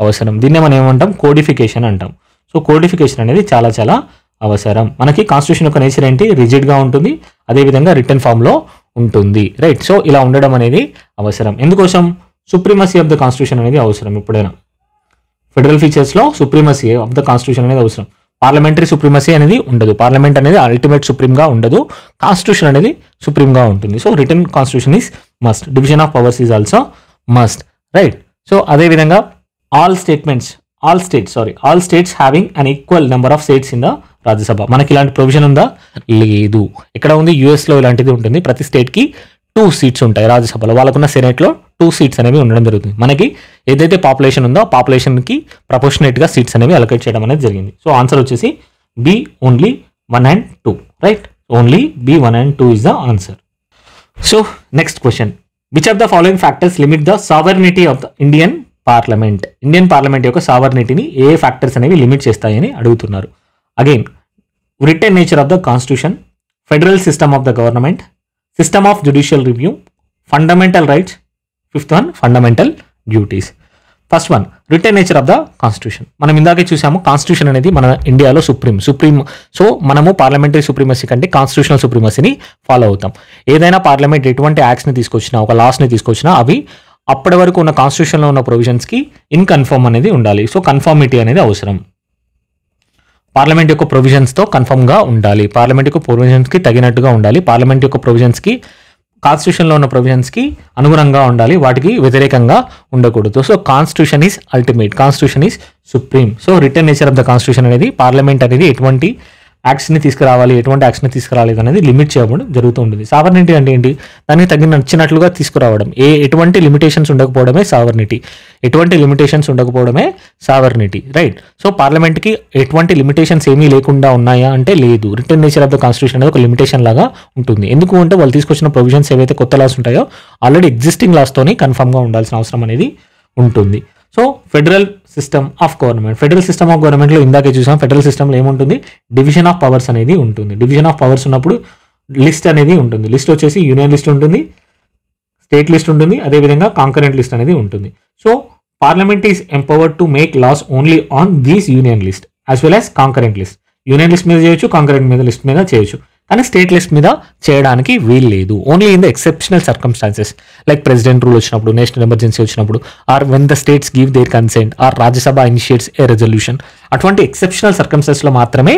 అవసరం. దీన్నే మనం ఏమంటాం, కోడిఫికేషన్ అంటాం. సో కోడిఫికేషన్ అనేది చాలా చాలా అవసరం. మనకి కాన్స్టిట్యూషన్ యొక్క నేచర్ ఏంటి, రిజిడ్గా ఉంటుంది, అదేవిధంగా రిటర్న్ ఫామ్లో ఉంటుంది, రైట్. సో ఇలా ఉండడం అనేది అవసరం. ఎందుకోసం, సుప్రీమసీ ఆఫ్ ద కాన్స్టిట్యూషన్ అనేది అవసరం. ఎప్పుడైనా ఫెడరల్ ఫీచర్స్లో సుప్రీమసీ ఆఫ్ ద కాన్స్టిట్యూషన్ అనేది అవసరం. పార్లమెంటరీ సుప్రీమసీ అనేది ఉండదు. పార్లమెంట్ అనేది అల్టిమేట్ సుప్రీంగా ఉండదు, కాన్స్టిట్యూషన్ అనేది సుప్రీంగా ఉంటుంది. So return constitution is must. Division of powers is also must, right. So అదేవిధంగా all states having an equal number of seats in the Rajya Sabha. మనకి ఇలాంటి ప్రొవిజన్ ఉందా, లేదు. ఎక్కడ ఉంది, యూఎస్లో ఇలాంటిది ఉంటుంది. ప్రతి స్టేట్కి 2 సీట్స్ ఉంటాయి రాజ్యసభలో, వాళ్ళకున్న సెనేట్లో 2 సీట్స్ అనేవి ఉండడం జరుగుతుంది. మనకి ఏదైతే పాపులేషన్ ఉందో ఆ పాపులేషన్కి ప్రపోర్షనేట్గా సీట్స్ అనేవి అలొకేట్ చేయడం అనేది జరిగింది. సో ఆన్సర్ వచ్చేసి B, only 1 and 2, right. Only B 1 and 2 is the answer. So next question, which of the following factors limit the sovereignty of the Indian parliament యొక్క సావర్నిటీని ఏ ఫ్యాక్టర్స్ అనేవి లిమిట్ చేస్తాయని అడుగుతున్నారు. Again, written nature of the constitution, federal system of the government, system of judicial review, fundamental rights, fifth one fundamental duties. First one, return nature of the constitution. మనం ఇందాకే చూసాము, constitution అనేది మన ఇండియాలో supreme. So మనము parliamentary supremacy కంటే constitutional సుప్రీమసీని follow అవుతాం. ఏదైనా పార్లమెంట్ ఎటువంటి యాక్ట్స్ని తీసుకొచ్చినా, ఒక లాస్ని తీసుకొచ్చినా, అవి అప్పటి వరకు ఉన్న కాన్స్టిట్యూషన్లో ఉన్న ప్రొవిజన్స్కి ఇన్కన్ఫర్మ్ అనేది ఉండాలి. సో కన్ఫర్మిటీ అనేది అవసరం. పార్లమెంట్ యొక్క ప్రొవిజన్స్తో కన్ఫర్మ్గా ఉండాలి, పార్లమెంట్ యొక్క ప్రొవిజన్స్కి తగినట్టుగా ఉండాలి, పార్లమెంట్ యొక్క ప్రొవిజన్స్కి కాన్స్టిట్యూషన్లో ఉన్న ప్రొవిజన్స్కి అనుగుణంగా ఉండాలి, వాటికి వ్యతిరేకంగా ఉండకూడదు. So constitution is ultimate, constitution is supreme. So return nature of the constitution అనేది పార్లమెంట్ అనేది ఎటువంటి యాక్ట్స్ని తీసుకురావాలి, ఎటువంటి యాక్ట్స్ని తీసుకురాలేదు అనేది లిమిట్ చేయడం జరుగుతూ ఉంటుంది. సావర్నిటీ అంటే ఏంటి, దానికి నచ్చినట్లుగా తీసుకురావడం, ఎటువంటి లిమిటేషన్స్ ఉండకపోవడమే సావర్నిటీ, రైట్. సో పార్లమెంట్కి ఎటువంటి లిమిటేషన్స్ ఏమీ లేకుండా ఉన్నాయా అంటే లేదు. Return nature of the constitution అనేది ఒక లిమిటేషన్ లాగా ఉంటుంది. ఎందుకు అంటే వాళ్ళు తీసుకొచ్చిన ప్రొవిజన్స్ ఏవైతే కొత్త లాస్ ఉంటాయో ఆల్రెడీ ఎగ్జిస్టింగ్ లాస్తోని కన్ఫర్మ్గా ఉండాల్సిన అవసరం అనేది ఉంటుంది. సో ఫెడరల్ సిస్టమ్ ఆఫ్ గవర్నమెంట్లో ఇందాకే చూసాం, ఫెడరల్ సిస్టమ్లో ఏముంటుంది, డివిజన్ ఆఫ్ పవర్స్ అనేది ఉంటుంది. డివిజన్ ఆఫ్ పవర్స్ ఉన్నప్పుడు లిస్ట్ అనేది ఉంటుంది. లిస్ట్ వచ్చేసి యూనియన్ లిస్ట్ ఉంటుంది, స్టేట్ లిస్ట్ ఉంటుంది, అదేవిధంగా కాంకరెంట్ లిస్ట్ అనేది ఉంటుంది. So parliament is empowered to make laws only on these union list as well as concurrent list. Union list మీద చేయొచ్చు, కాంకరెంట్ లిస్ట్ మీద చేయొచ్చు, కానీ స్టేట్ లిస్ట్ మీద చేయడానికి వీలు లేదు. Only in the exceptional circumstances like president rule వచ్చినప్పుడు, నేషనల్ ఎమర్జెన్సీ వచ్చినప్పుడు, or when the states give there consent, are Rajya Sabha initiates A resolution, అటువంటి ఎక్సెప్షనల్ సర్కమ్స్టాన్సెస్లో మాత్రమే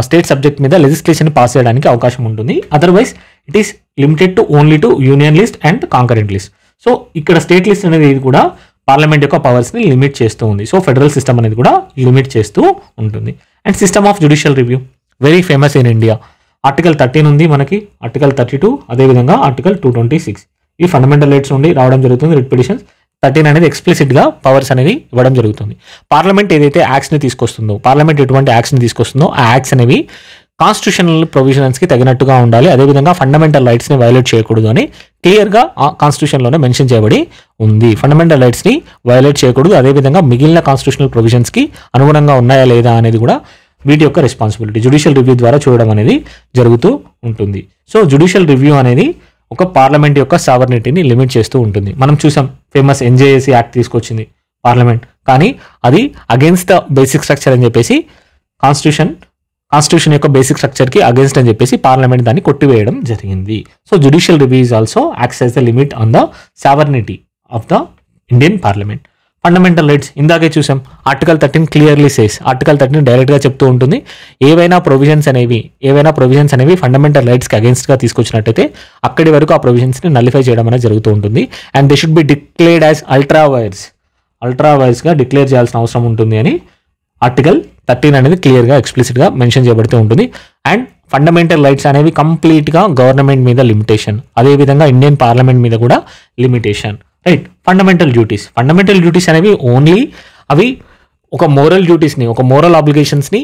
స్టేట్ సబ్జెక్ట్ మీద లెజిస్లేషన్ పాస్ చేయడానికి అవకాశం ఉంటుంది. Otherwise it is limited to only to union list and concurrent list. So ఇక్కడ state list అనేది కూడా parliament యొక్క పవర్స్ని లిమిట్ చేస్తూ ఉంది. సో ఫెడరల్ సిస్టమ్ అనేది కూడా లిమిట్ చేస్తూ ఉంటుంది. And system of judicial review very famous in India. Article 13 ఉంది మనకి, ఆర్టికల్ 32, అదేవిధంగా ఆర్టికల్ 226. ఈ ఫండమెంటల్ రైట్స్ నుండి రావడం జరుగుతుంది. రిట్ పిటిషన్స్ 13 అనేది ఎక్స్ప్లిసిట్గా పవర్స్ అనేది ఇవ్వడం జరుగుతుంది. పార్లమెంట్ ఏదైతే యాక్ట్స్ని తీసుకొస్తుందో, పార్లమెంట్ ఎటువంటి యాక్ట్స్ని తీసుకొస్తుందో ఆ యాక్ట్స్ అనేవి కాన్స్టిట్యూషనల్ ప్రొవిజన్స్కి తగినట్టుగా ఉండాలి, అదేవిధంగా ఫండమెంటల్ రైట్స్ని వైలేట్ చేయకూడదు అని క్లియర్గా కాన్స్టిట్యూషన్లోనే మెన్షన్ చేయబడి ఉంది. ఫండమెంటల్ రైట్స్ని వైలేట్ చేయకూడదు, అదేవిధంగా మిగిలిన కాన్స్టిట్యూషనల్ ప్రొవిజన్స్కి అనుగుణంగా ఉన్నాయా లేదా అనేది కూడా వీటి యొక్క రెస్పాన్సిబిలిటీ జ్యుడిషియల్ రివ్యూ ద్వారా చూడడం అనేది జరుగుతూ ఉంటుంది. సో జ్యుడిషియల్ రివ్యూ అనేది ఒక పార్లమెంట్ యొక్క సావర్నిటీని లిమిట్ చేస్తూ ఉంటుంది. మనం చూసాం, ఫేమస్ NJAC యాక్ట్ తీసుకొచ్చింది పార్లమెంట్, కానీ అది అగేన్స్ట్ ద బేసిక్ స్ట్రక్చర్ అని చెప్పేసి కాన్స్టిట్యూషన్ యొక్క బేసిక్ స్ట్రక్చర్కి అగేన్స్ట్ అని చెప్పేసి పార్లమెంట్ దాన్ని కొట్టివేయడం జరిగింది. So judicial review is also acts as the limit on the sovereignty of the Indian parliament. Fundamental rights ఇందాకే చూసాం, ఆర్టికల్ 13 క్లియర్లీ సేస్, ఆర్టికల్ 13 డైరెక్ట్గా చెప్తూ ఉంటుంది, ఏవైనా ప్రొవిజన్స్ అనేవి ఫండమెంటల్ రైట్స్కి అగేన్స్ట్గా తీసుకొచ్చినట్టయితే అక్కడి వరకు ఆ ప్రొవిజన్స్ని నలిఫై చేయడం అనేది జరుగుతూ ఉంటుంది. And they should be declared as ultra వైర్స్గా డిక్లేర్ చేయాల్సిన అవసరం ఉంటుంది అని ఆర్టికల్ 13 అనేది క్లియర్గా ఎక్స్ప్లిసిట్గా మెన్షన్ చేయబడుతూ ఉంటుంది. అండ్ ఫండమెంటల్ రైట్స్ అనేవి కంప్లీట్గా గవర్నమెంట్ మీద లిమిటేషన్, అదేవిధంగా ఇండియన్ పార్లమెంట్ మీద కూడా లిమిటేషన్, రైట్. ఫండమెంటల్ డ్యూటీస్ అనేవి ఓన్లీ అవి ఒక మోరల్ డ్యూటీస్ని, ఒక మోరల్ ఆబ్లిగేషన్స్ని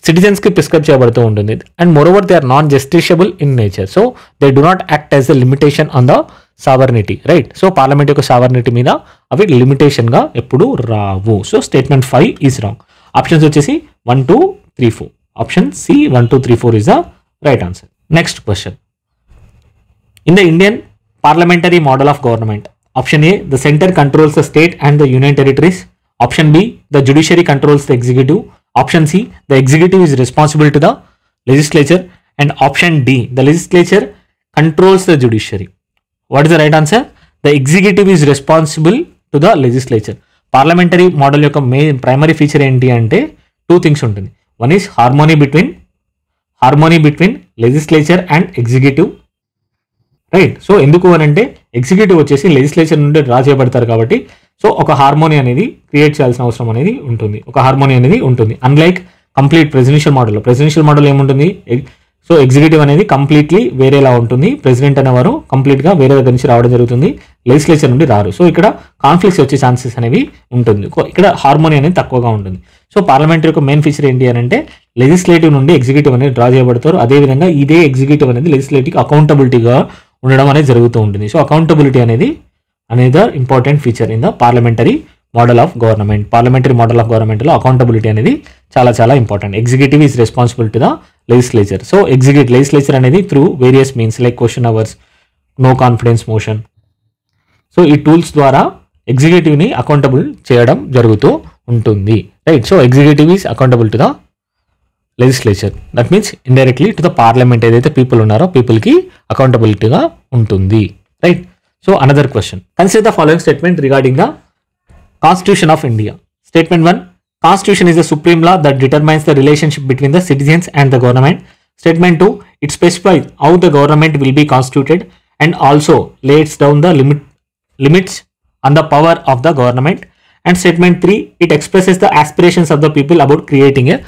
సిటిజన్స్కి ప్రిస్క్రైబ్ చేయబడుతూ ఉంటుంది. And moreover they are non justiciable in nature, so they do not act as the limitation on the sovereignty, right. So parliament యొక్క sovereignty మీద అవి లిమిటేషన్గా ఎప్పుడు రావు. So statement 5 is wrong. Options వచ్చేసి 1, 2, 3, 4. Option C 1, 2, 3, 4 is the right answer. Next question. In the Indian parliamentary model of government, option A the centre controls the state and the union territories, option be the judiciary controls the executive, option C the executive is responsible to the legislature, and option D the legislature controls the judiciary. What is the right answer? The executive is responsible to the legislature. Parliamentary model యొక్క main primary feature ఏంటి అంటే 2 things ఉంటుంది. One is harmony between legislature and executive, right. So ఎందుకు అని అంటే executive వచ్చేసి legislature నుండి draw చేయబడతారు కాబట్టి సో ఒక హార్మోనీ అనేది క్రియేట్ చేయాల్సిన అవసరం అనేది ఉంటుంది. అన్లైక్ కంప్లీట్ ప్రెసిడెన్షియల్ మోడల్ ఏముంటుంది, సో ఎగ్జిక్యూటివ్ అనేది కంప్లీట్లీ వేరేలా ఉంటుంది. ప్రెసిడెంట్ అనేవారు కంప్లీట్గా వేరే దగ్గర నుంచి రావడం జరుగుతుంది, లెజిస్లేచర్ నుండి రారు. సో ఇక్కడ కాన్ఫ్లిక్ట్స్ వచ్చే ఛాన్సెస్ అనేవి ఉంటుంది. ఇక్కడ హార్మోనీ అనేది తక్కువగా ఉంటుంది. సో పార్లమెంటరీ యొక్క మెయిన్ ఫీచర్ ఏంటి అని అంటే లెజిస్లేటివ్ నుండి ఎగ్జిక్యూటివ్ అనేది డ్రా చేయబడతారు. అదేవిధంగా ఇదే ఎగ్జిక్యూటివ్ అనేది లెజిస్లేటివ్కి అకౌంటబిలిటీగా ఉండడం అనేది జరుగుతూ ఉంటుంది. సో అకౌంటబిలిటీ అనేది another important feature in the parliamentary model of గవర్నమెంట్లో అకౌంటబిలిటీ అనేది చాలా చాలా important. Executive is responsible to the legislature. So legislature అనేది through various means like question hours, no confidence motion, so ఈ టూల్స్ ద్వారా ఎగ్జిక్యూటివ్ని accountable చేయడం జరుగుతూ ఉంటుంది, right. So executive is accountable to the legislature, that means indirectly to the parliament. ఏదైతే people ఉన్నారో పీపుల్కి అకౌంటబిలిటీగా ఉంటుంది, right. So another question. Consider the following statement regarding the Constitution of India. Statement 1. Constitution is the supreme law that determines the relationship between the citizens and the government. Statement 2. It specifies how the government will be constituted and also lays down the limits on the power of the government. And statement 3. It expresses the aspirations of the people about creating a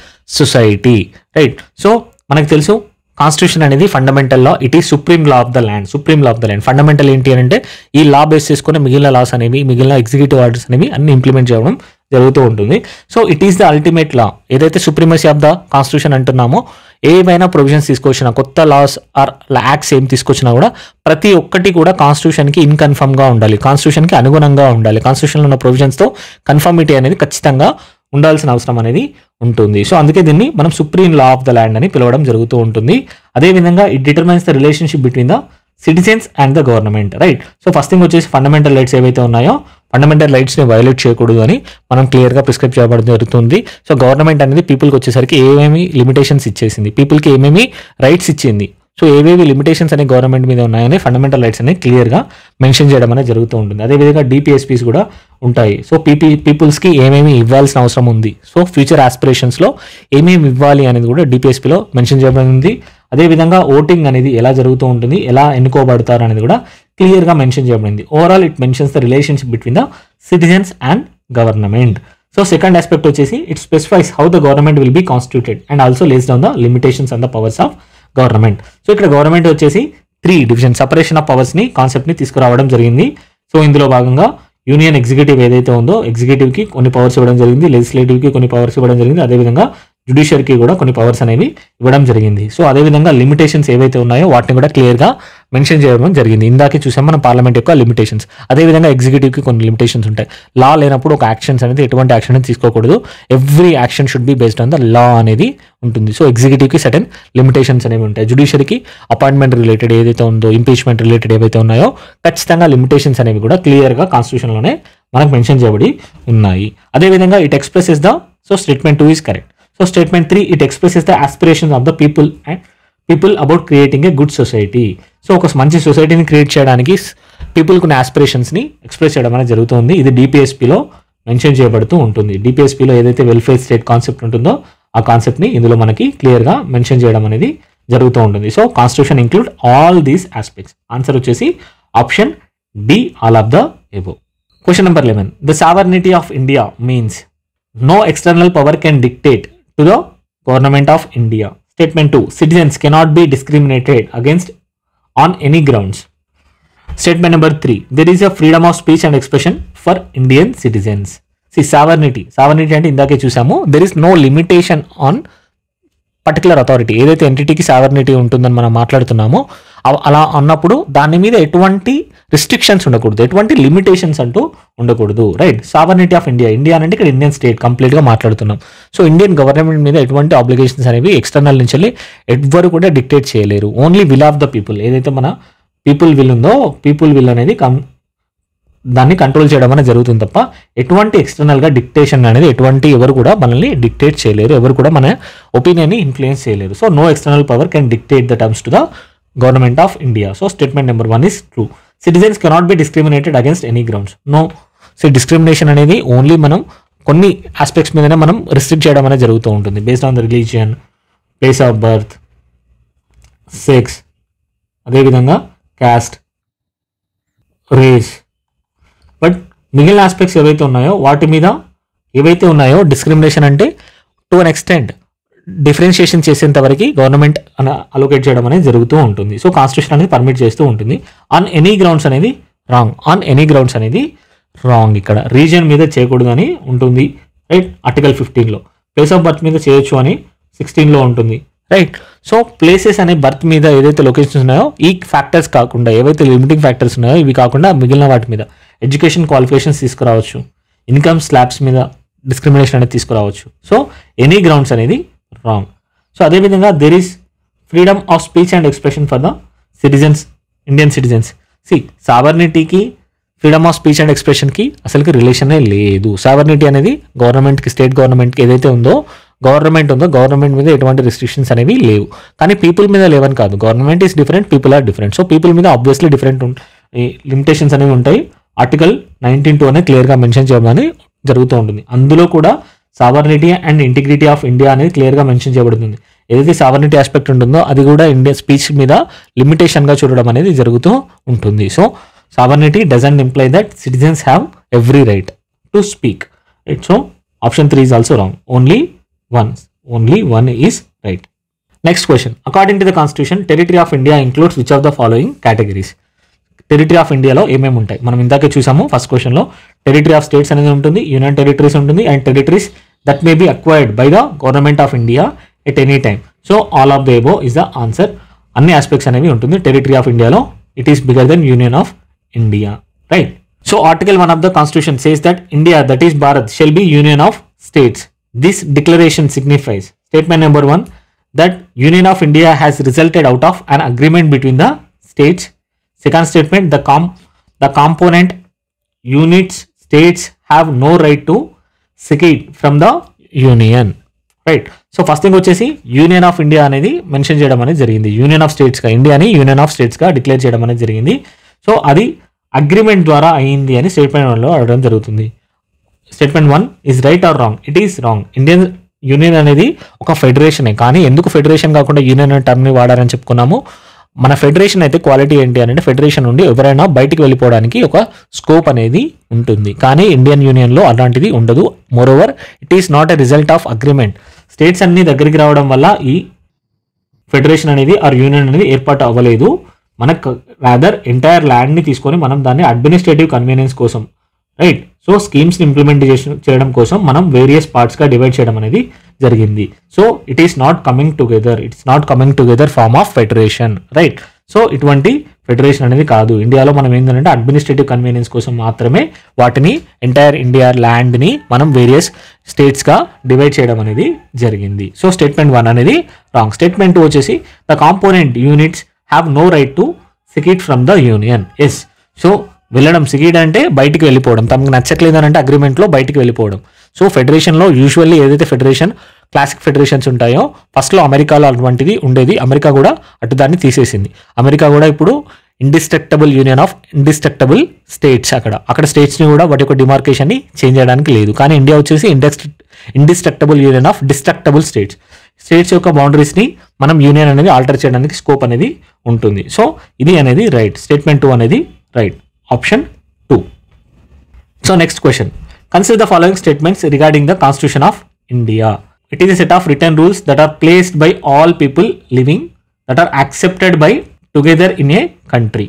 society. Right. So మనకు తెలుసు constitution అనేది fundamental law, it is supreme law of the land. Fundamental ఏంటి అంటే ఈ లా base చేసుకుని మిగిలిన loss అనేవి, మిగిలిన ఎగ్జిక్యూటివ్ ఆర్డర్స్ అనేవి అన్ని ఇంప్లిమెంట్ చేయడం జరుగుతూ ఉంటుంది. So it is the ultimate law. ఏదైతే సుప్రీమసీ ఆఫ్ ద కాన్స్టిట్యూషన్ అంటున్నామో, ఏవైనా ప్రొవిజన్స్ తీసుకొచ్చినా, కొత్త లాస్ ఆర్ యాక్ట్స్ ఏం తీసుకొచ్చినా కూడా ప్రతి ఒక్కటి కూడా కాన్స్టిట్యూషన్కి ఇన్కన్ఫర్మ్గా ఉండాలి, కాన్స్టిట్యూషన్కి అనుగుణంగా ఉండాలి. కాన్స్టిట్యూషన్లో ఉన్న ప్రొవిజన్స్తో కన్ఫర్మిటీ అనేది ఖచ్చితంగా ఉండాల్సిన అవసరం అనేది ఉంటుంది. సో అందుకే దీన్ని మనం supreme law of the land అని పిలవడం జరుగుతూ ఉంటుంది. అదేవిధంగా it determines the relationship between the citizens and the government, right. So first thing వచ్చేసి ఫండమెంటల్ రైట్స్ ఏవైతే ఉన్నాయో ఫండమెంటల్ రైట్స్ని వైలేట్ చేయకూడదు అని మనం క్లియర్గా ప్రిస్క్రైబ్ చేయబడడం జరుగుతుంది. సో గవర్నమెంట్ అనేది పీపుల్కి వచ్చేసరికి ఏమేమి లిమిటేషన్స్ ఇచ్చేసింది, పీపుల్కి ఏమేమి రైట్స్ ఇచ్చింది, సో ఏవేవి లిమిటేషన్స్ అనే గవర్నమెంట్ మీద ఉన్నాయని ఫండమెంటల్ రైట్స్ అనేది క్లియర్గా మెన్షన్ చేయడం అనేది జరుగుతూ ఉంటుంది. అదేవిధంగా డిపిఎస్పీస్ కూడా ఉంటాయి. సో పీపుల్స్కి ఏమేమి ఇవ్వాల్సిన అవసరం ఉంది, సో ఫ్యూచర్ ఆస్పిరేషన్స్లో ఏమేమి ఇవ్వాలి అనేది కూడా డిపిఎస్పీలో మెన్షన్ చేయబడింది. అదేవిధంగా ఓటింగ్ అనేది ఎలా జరుగుతూ ఉంటుంది, ఎలా ఎన్నుకోబడతారు అనేది కూడా క్లియర్గా మెన్షన్ చేయబడింది. Overall it mentions the relationship between the citizens and government. So second aspect వచ్చేసి it specifies how the government will be constituted and also lays down the limitations and the powers of government. So ఇక్కడ government వచ్చేసి 3 division separation of పవర్స్ని కాన్సెప్ట్ని తీసుకురావడం జరిగింది. So ఇందులో భాగంగా union executive ఏదైతే ఉందో ఎగ్జిక్యూటివ్కి కొన్ని పవర్స్ ఇవ్వడం జరిగింది, లెజిస్లేటివ్కి కొన్ని పవర్స్ ఇవ్వడం జరిగింది, అదేవిధంగా జ్యుడిషియరీకి కూడా కొన్ని పవర్స్ అనేవి ఇవ్వడం జరిగింది. సో అదేవిధంగా లిమిటేషన్స్ ఏవైతే ఉన్నాయో వాటిని కూడా క్లియర్గా మెన్షన్ చేయడం జరిగింది. ఇందాకే చూసాం మనం పార్లమెంట్ యొక్క లిమిటేషన్స్. అదేవిధంగా ఎగ్జిక్యూటివ్కి కొన్ని లిమిటేషన్స్ ఉంటాయి. లా లేనప్పుడు ఒక యాక్షన్స్ అనేది ఎటువంటి యాక్షన్ అనేది తీసుకోకూడదు, every action should be based on the law అనేది ఉంటుంది. సో ఎగ్జిక్యూటివ్కి సర్టెన్ లిమిటేషన్స్ అనేవి ఉంటాయి. జ్యుడిషియరీకి అపాయింట్మెంట్ రిలేటెడ్ ఏదైతే ఉందో, ఇంపీచ్మెంట్ రిలేటెడ్ ఏవైతే ఉన్నాయో ఖచ్చితంగా లిమిటేషన్స్ అనేవి కూడా క్లియర్గా కాన్స్టిట్యూషన్లోనే మనకు మెన్షన్ చేయబడి ఉన్నాయి. అదేవిధంగా it expresses the, so statement 2 is correct. So statement 3 it expresses the aspirations of the people about creating a good society. So ఒక మంచి సొసైటీని క్రియేట్ చేయడానికి పీపుల్కి ఉన్న ఆస్పిరేషన్స్ని ఎక్స్ప్రెస్ చేయడం అనేది జరుగుతుంది. ఇది డిపిఎస్పీలో మెన్షన్ చేయబడుతూ ఉంటుంది. డిపిఎస్పీలో ఏదైతే వెల్ఫేర్ స్టేట్ కాన్సెప్ట్ ఉంటుందో ఆ కాన్సెప్ట్ని ఇందులో మనకి క్లియర్గా మెన్షన్ చేయడం అనేది జరుగుతూ ఉంటుంది. So constitution include all these aspects. Answer వచ్చేసి option D, all of the above. Question number 11. The sovereignty of India means No external power can dictate to the government of India. Statement 2. Citizens cannot be discriminated against on any grounds. Statement number 3. There is a freedom of speech and expression for Indian citizens. See, sovereignty. Sovereignty అంటే ఇందాకే చూసాము. There is no limitation on particular authority. ఏదైతే ఎంటిటీకి sovereignty ఉంటుందని మనం మాట్లాడుతున్నామో అలా అన్నప్పుడు దాని మీద ఎటువంటి రిస్ట్రిక్షన్స్ ఉండకూడదు, ఎటువంటి లిమిటేషన్స్ అంటూ ఉండకూడదు. Right. Sovereignty of India. India అంటే ఇక్కడ ఇండియన్ స్టేట్ కంప్లీట్గా మాట్లాడుతున్నాం. సో ఇండియన్ గవర్నమెంట్ మీద ఎటువంటి ఆబ్లిగేషన్స్ అనేవి ఎక్స్టర్నల్ నుంచి వెళ్ళి ఎవ్వరు కూడా డిక్టేట్ చేయలేరు. Only will of the people. ఏదైతే మన పీపుల్ విల్ ఉందో, పీపుల్ విల్ అనేది దాన్ని కంట్రోల్ చేయడం అనేది జరుగుతుంది తప్ప ఎటువంటి ఎక్స్టర్నల్గా డిక్టేషన్ అనేది ఎవరు కూడా మనల్ని డిక్టేట్ చేయలేరు, ఎవరు కూడా మన ఒపీనియన్ని ఇన్ఫ్లుయెన్స్ చేయలేరు. So no external power can dictate the terms to the government of India. So statement number 1 is true. Citizens cannot be discriminated against any grounds. No. So discrimination అనేది ఓన్లీ మనం కొన్ని aspects మీదనే మనం restrict చేయడం అనేది జరుగుతూ ఉంటుంది. Based on the religion, place of birth, sex, అదేవిధంగా క్యాస్ట్, రేస్. బట్ మిగిలిన ఆస్పెక్ట్స్ ఏవైతే ఉన్నాయో వాటి మీద డిస్క్రిమినేషన్ అంటే టు అన్ ఎక్స్టెంట్ డిఫరెన్షియేషన్ చేసేంత వరకు గవర్నమెంట్ అలొకేట్ చేయడం అనేది జరుగుతూ ఉంటుంది. సో కాన్స్టిట్యూషన్ అనేది పర్మిట్ చేస్తూ ఉంటుంది. ఆన్ ఎనీ గ్రౌండ్స్ అనేది రాంగ్. ఇక్కడ రీజియన్ మీద చేయకూడదని ఉంటుంది. రైట్. ఆర్టికల్ 15లో. ప్లేస్ ఆఫ్ బర్త్ మీద చేయొచ్చు అని 16లో ఉంటుంది. రైట్. సో ప్లేసెస్ అనే బర్త్ మీద ఏదైతే లొకేషన్స్ ఉన్నాయో ఈ ఫ్యాక్టర్స్ కాకుండా, ఏవైతే లిమిటింగ్ ఫ్యాక్టర్స్ ఉన్నాయో ఇవి కాకుండా మిగిలిన వాటి మీద ఎడ్యుకేషన్ క్వాలిఫికేషన్స్ తీసుకురావచ్చు, ఇన్కమ్ స్లాబ్స్ మీద డిస్క్రిమినేషన్ అనేది తీసుకురావచ్చు. సో ఎనీ గ్రౌండ్స్ అనేది రాంగ్. సో అదేవిధంగా there is freedom of speech and expression for the citizens, Indian citizens. సావర్నిటీకి ఫ్రీడమ్ ఆఫ్ స్పీచ్ అండ్ ఎక్స్ప్రెషన్కి అసలుకి రిలేషనే లేదు. సావర్నిటీ అనేది గవర్నమెంట్కి, స్టేట్ గవర్నమెంట్కి ఏదైతే ఉందో గవర్నమెంట్ మీద ఎటువంటి రిస్ట్రిక్షన్స్ అనేవి లేవు. కానీ పీపుల్ మీద లేవని కాదు. Government is different, people are different. So people మీద ఆబ్వియస్లీ డిఫరెంట్ లిమిటేషన్స్ అనేవి ఉంటాయి. ఆర్టికల్ 19(2) అనేది క్లియర్గా మెన్షన్ చేయడం జరుగుతూ ఉంటుంది. అందులో కూడా sovereignty and integrity of India అనేది క్లియర్గా మెన్షన్ చేయబడుతుంది. ఏదైతే సావర్నిటీ ఆస్పెక్ట్ ఉంటుందో అది కూడా ఇండియా స్పీచ్ మీద లిమిటేషన్గా చూడడం అనేది జరుగుతూ ఉంటుంది. So sovereignty doesn't imply that citizens have every right to speak. Right. So option 3 is also wrong. Only one is right. Next question. According to the constitution, territory of India includes which of the following categories? Territory of ఇండియాలో ఏమేమి ఉంటాయి మనం ఇందాకే చూసాము. First క్వశ్చన్లో territory of states అనేది ఉంటుంది, union territories ఉంటుంది, and territories that may be acquired by the government of India at any time. So all of the above is the answer. అన్ని ఆస్పెక్ట్స్ అనేవి ఉంటుంది టెరిటరీ ఆఫ్ ఇండియాలో. It is bigger than union of India. Right. So article 1 of the constitution says that India, that is Bharat, shall be union of states. This declaration signifies, statement number 1, that Union of India has resulted out of an agreement between the states. Second statement, the component units states have no right to secede from the union. Right. So first thing వచ్చేసి union of India అనేది mention చేయడం అనేది జరిగింది. Union of స్టేట్స్గా, ఇండియాని union of స్టేట్స్గా declare చేయడం అనేది జరిగింది. So అది అగ్రిమెంట్ ద్వారా అయింది అని స్టేట్మెంట్ 1లో అడగడం జరుగుతుంది. Statement 1 is right are wrong? It is wrong. Indian union అనేది ఒక ఫెడరేషనే. కానీ ఎందుకు ఫెడరేషన్ కాకుండా యూనియన్ అనే టర్మ్ని వాడారని చెప్పుకున్నాము. మన ఫెడరేషన్ అయితే క్వాలిటీ ఏంటి అంటే ఫెడరేషన్ నుండి ఎవరైనా బయటికి వెళ్ళిపోవడానికి ఒక స్కోప్ అనేది ఉంటుంది. కానీ ఇండియన్ యూనియన్లో అలాంటిది ఉండదు. Moreover it is not a result of agreement. States అన్ని దగ్గరికి రావడం వల్ల ఈ ఫెడరేషన్ అనేది ఆర్ యూనియన్ అనేది ఏర్పాటు అవ్వలేదు. మనకు రాదర్ ఎంటైర్ ల్యాండ్ని తీసుకొని మనం దాన్ని అడ్మినిస్ట్రేటివ్ కన్వీనియన్స్ కోసం, రైట్, సో స్కీమ్స్ని ఇంప్లిమెంటేషన్ చేయడం కోసం మనం వేరియస్ పార్ట్స్గా డివైడ్ చేయడం అనేది జరిగింది. So it is not coming together form of federation, right. So ఇటువంటి ఫెడరేషన్ అనేది కాదు. ఇండియాలో మనం ఏంటంటే అడ్మినిస్ట్రేటివ్ కన్వీనియన్స్ కోసం మాత్రమే వాటిని ఎంటైర్ ఇండియా ల్యాండ్ని మనం వేరియస్ స్టేట్స్గా డివైడ్ చేయడం అనేది జరిగింది. సో స్టేట్మెంట్ 1 అనేది రాంగ్. స్టేట్మెంట్ 2 వచ్చేసి the component units have no right to secede from the union. Yes. So వెళ్ళడం, సెకీడ్ అంటే బయటికి వెళ్ళిపోవడం, తమకు నచ్చట్లేదు అని అంటే అగ్రిమెంట్లో బయటికి వెళ్ళిపోవడం. సో ఫెడరేషన్లో యూజువల్లీ ఏదైతే ఫెడరేషన్ క్లాసిక్ ఫెడరేషన్స్ ఉంటాయో ఫస్ట్లో అమెరికాలో అటువంటిది ఉండేది. అమెరికా కూడా అటు దాన్ని తీసేసింది. అమెరికా కూడా ఇప్పుడు indestructible union of indestructible states, అక్కడ స్టేట్స్ని కూడా వాటి యొక్క డిమార్కేషన్ని చేంజ్ చేయడానికి లేదు. కానీ ఇండియా వచ్చేసి indestructible union of destructible states. States యొక్క బౌండరీస్ని మనం యూనియన్ అనేది ఆల్టర్ చేయడానికి స్కోప్ అనేది ఉంటుంది. సో ఇది అనేది రైట్. స్టేట్మెంట్ 2 అనేది right. Option 2. So next question. Consider the following statements regarding the Constitution of India. It is a set of written rules that are placed by all people living, that are accepted by together in a country.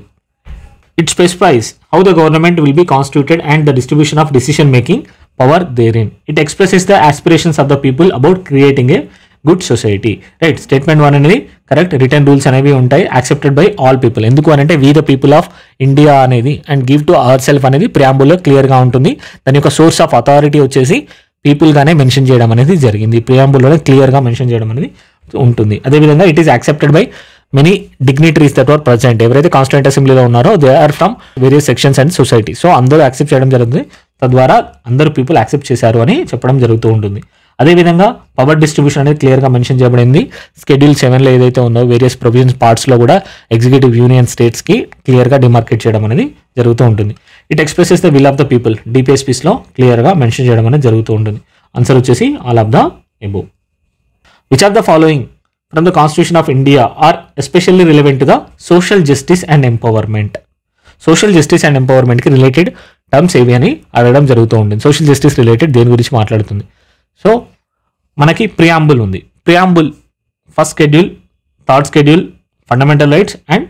It specifies how the government will be constituted and the distribution of decision making power therein. It expresses the aspirations of the people about creating a good society. Right, statement 1 అనేది correct. Return rules అనేవి ఉంటాయి, accepted by all people. ఎందుకు అంటే we the people of India అనేది and give to our self అనేది ప్రియాంబుల్లో క్లియర్గా ఉంటుంది. దాని యొక్క సోర్స్ ఆఫ్ అథారిటీ వచ్చేసి పీపుల్గానే మెన్షన్ చేయడం అనేది జరిగింది. ప్రియాంబుల్లోనే క్లియర్గా మెన్షన్ చేయడం అనేది ఉంటుంది. అదేవిధంగా it is accepted by many dignitaries that are present. ఎవరైతే కాన్స్టిట్యూంట్ అసెంబ్లీలో ఉన్నారో they are from various sections and society. So అందరూ యాక్సెప్ట్ చేయడం జరుగుతుంది, తద్వారా అందరూ పీపుల్ యాక్సెప్ట్ చేశారు అని చెప్పడం జరుగుతూ ఉంటుంది. అదేవిధంగా పవర్ డిస్ట్రిబ్యూషన్ అనేది క్లియర్గా మెన్షన్ చేయబడింది. షెడ్యూల్ 7లో ఏదైతే ఉందో వేరియస్ ప్రొవిజన్స్ పార్ట్స్లో కూడా ఎగ్జిక్యూటివ్ యూనియన్ స్టేట్స్కి క్లియర్గా డిమార్కేట్ చేయడం అనేది జరుగుతూ ఉంటుంది. It expresses the will of the people. డిపిఎస్పీస్లో క్లియర్గా మెన్షన్ చేయడం అనేది జరుగుతూ ఉంటుంది. ఆన్సర్ వచ్చేసి all of the above. Which of the following from the constitution of India are especially relevant to the social justice and empowerment. Social justice and ఎంపవర్మెంట్కి related terms ఏవి అని అడగడం జరుగుతూ ఉంటుంది. సోషల్ జస్టిస్ రిలేటెడ్ దేని గురించి మాట్లాడుతుంది? సో మనకి ప్రియాంబుల్ ఉంది. Preamble first schedule, third schedule, fundamental rights and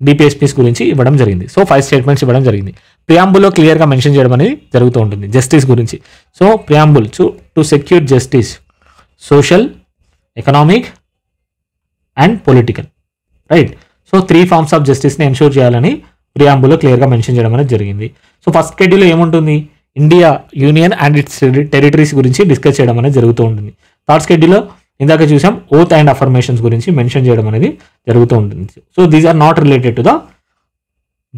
DPSPs గురించి ఇవ్వడం జరిగింది. సో 5 స్టేట్మెంట్స్ ఇవ్వడం జరిగింది. ప్రియాంబుల్లో క్లియర్గా మెన్షన్ చేయడం అనేది జరుగుతూ ఉంటుంది జస్టిస్ గురించి. So preamble to secure justice, social, economic and political. Right. So 3 forms of జస్టిస్ని ఎన్షూర్ చేయాలని ప్రియాంబుల్లో క్లియర్గా మెన్షన్ చేయడం అనేది జరిగింది. సో ఫస్ట్ షెడ్యూల్లో ఏముంటుంది? India union and its territories గురించి డిస్కస్ చేయడం అనేది జరుగుతూ ఉంటుంది. థర్డ్ షెడ్యూల్లో ఇందాక చూసాం ఓత్ అండ్ అఫర్మేషన్స్ గురించి మెన్షన్ చేయడం అనేది జరుగుతూ ఉంటుంది. So these are not related to the